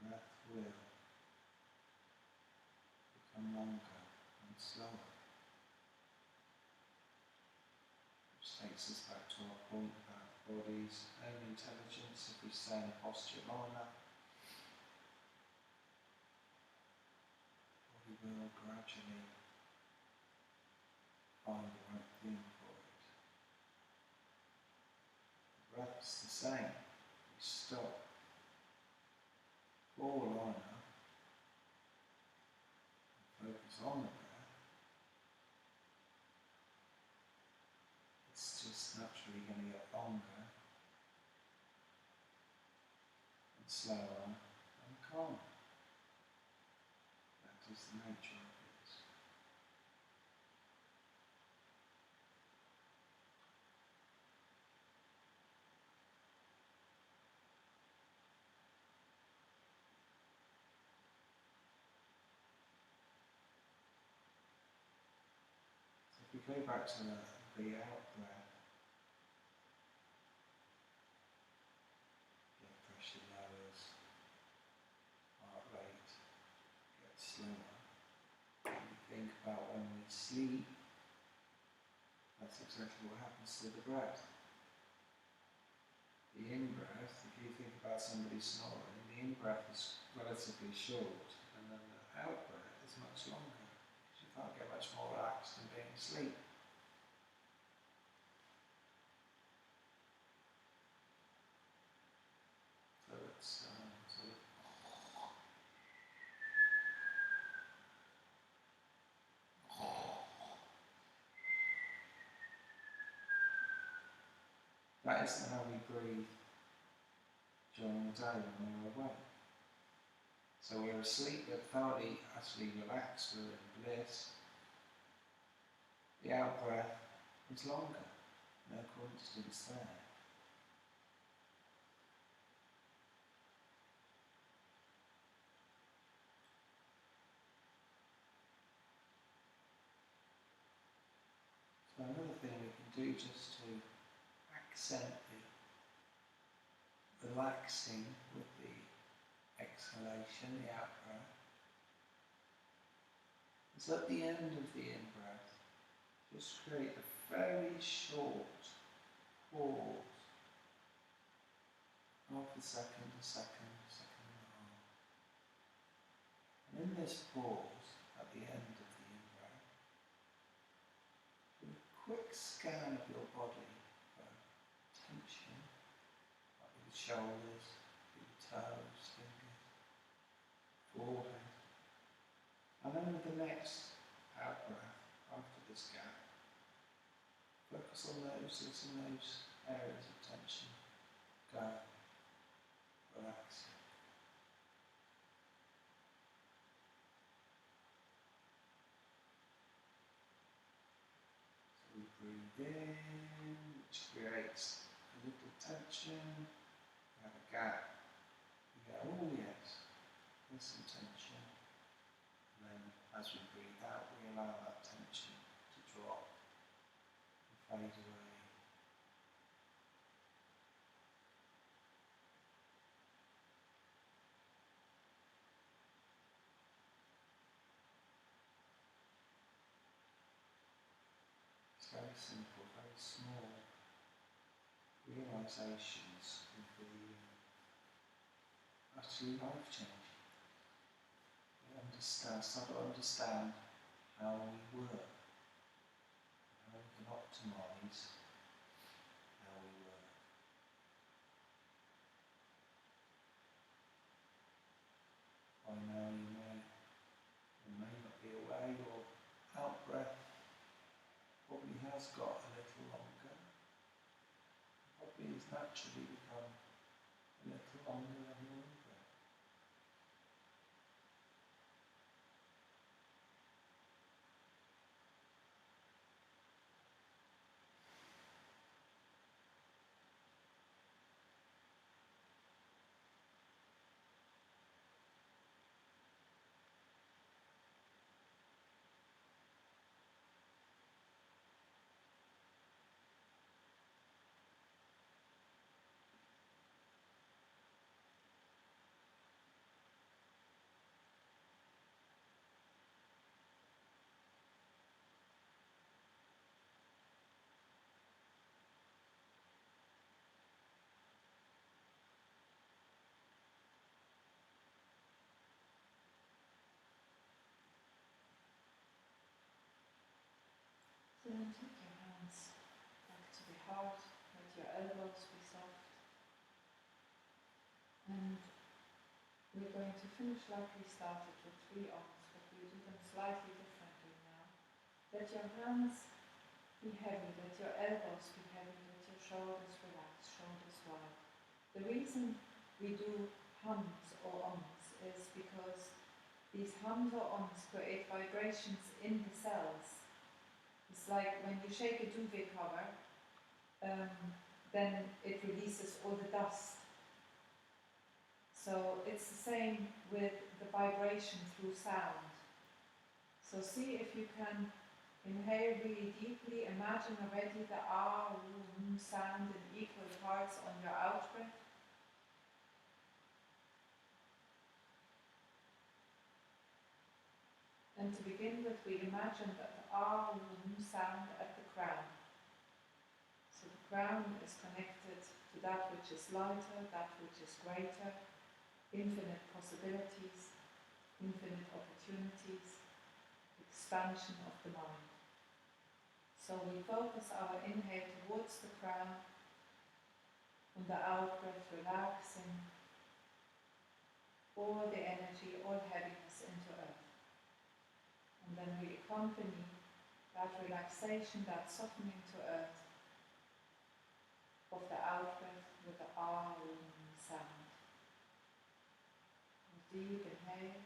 breath will become longer and slower. Which takes us back to our point about the body's own intelligence. If we stay in a posture long enough, the body will gradually find the right thing for it. The breath's the same. We stop for long enough and focus on the breath. It's just naturally going to get longer and slower and calmer. That is the nature of it. So if we go back to the out breath, blood pressure lowers, heart rate gets slower. When we think about when we sleep, that's exactly what happens to the breath. The in-breath, if you think about somebody snoring, the in-breath is relatively short, and then the out-breath is much longer, because you can't get much more relaxed than being asleep. So it's sort of that isn't how we breathe during the day when we're awake. So we're asleep, we're thoroughly, utterly relaxed, we're in bliss. The out-breath is longer, no coincidence there. So another thing we can do just to accent the relaxing with the exhalation, the out-breath, is at the end of the in-breath, just create a very short pause, half a second, a second, a second and a half. And in this pause, at the end of the in-breath, do a quick scan of your body for tension, like the shoulders, the toes, fingers, forehead. And then with the next out-breath, after this gap, focus on those, letting those areas of tension go, relaxing. So we breathe in, which creates a little tension. We have a gap. We go, oh yes, there's some tension. And then as we breathe out, we allow that tension to drop and fade away. It's very simple, very small realizations can be utterly life-changing. We start to understand how we work, how we can optimise how we work. By now you may not be aware your out-breath probably has got a little longer. Probably has naturally become a little longer than your in-breath.
And we're going to finish like we started with 3 arms, but we do them slightly differently now. Let your hands be heavy, let your elbows be heavy, let your shoulders relax, shoulders wide. The reason we do hums or ums is because these hums or ums create vibrations in the cells. It's like when you shake a duvet cover, then it releases all the dust. So it's the same with the vibration through sound. So see if you can inhale really deeply. Imagine already the ah, sound in equal parts on your out breath. And to begin with, we imagine that the ah, sound at the crown. So the crown is connected to that which is lighter, that which is greater, infinite possibilities, infinite opportunities, expansion of the mind. So we focus our inhale towards the crown, on the out breath relaxing all the energy, all heaviness into earth. And then we accompany that relaxation, that softening to earth of the out breath with the ah sound. A deep inhale.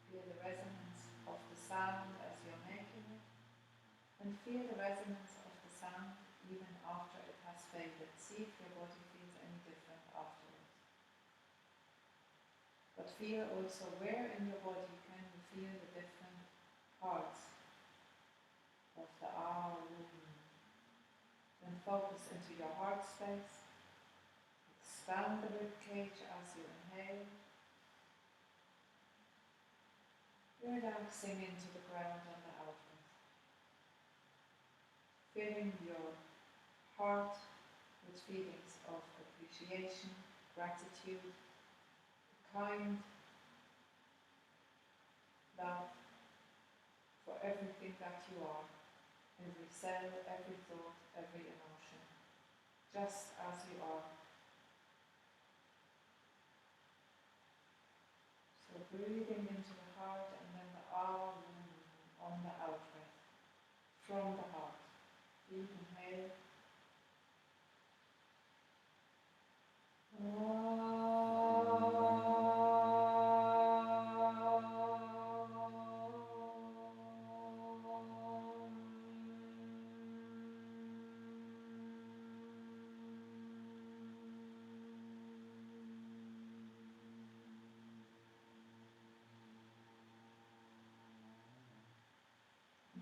Feel the resonance of the sound as you're making it, and feel the resonance of the sound even after it has faded. See if your body feels any different afterwards. But feel also where in your body can you feel the different parts of the ah. Then focus into your heart space. Expand the rib cage as you inhale. Relaxing into the ground on the out breath. Filling your heart with feelings of appreciation, gratitude, kind love for everything that you are, every cell, every thought, every emotion, just as you are. So breathing into the heart and then the ah on the out breath, from the heart. Deep inhale.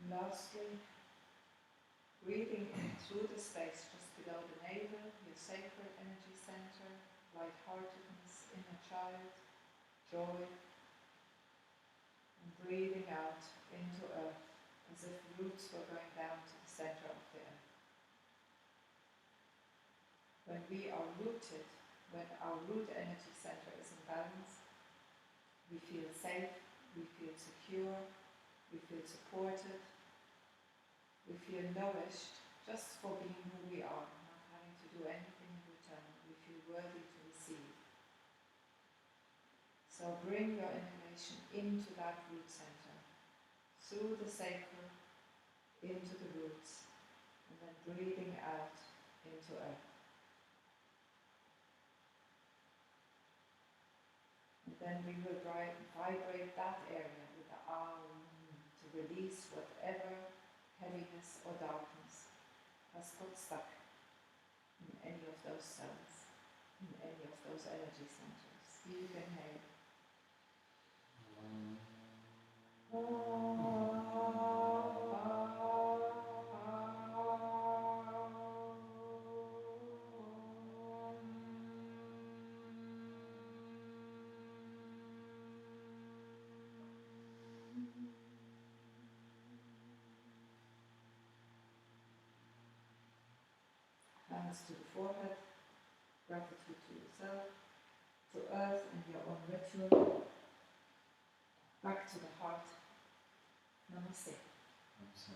Lastly, breathing in through the space just below the navel, your sacred energy center, lightheartedness, inner child, joy, and breathing out into earth as if roots were going down to the center of the earth. When we are rooted, when our root energy center is in balance, we feel safe, we feel secure, we feel supported, we feel nourished just for being who we are, not having to do anything in return. We feel worthy to receive. So bring your inhalation into that root center, through the sacral, into the roots, and then breathing out into earth. And then we will vibrate that area with the ah to release whatever heaviness or darkness has got stuck in any of those cells, in any of those energy centers. Deep inhale. hands to the forehead, gratitude to yourself, to earth and your own ritual, back to the heart. Namaste.
Namaste.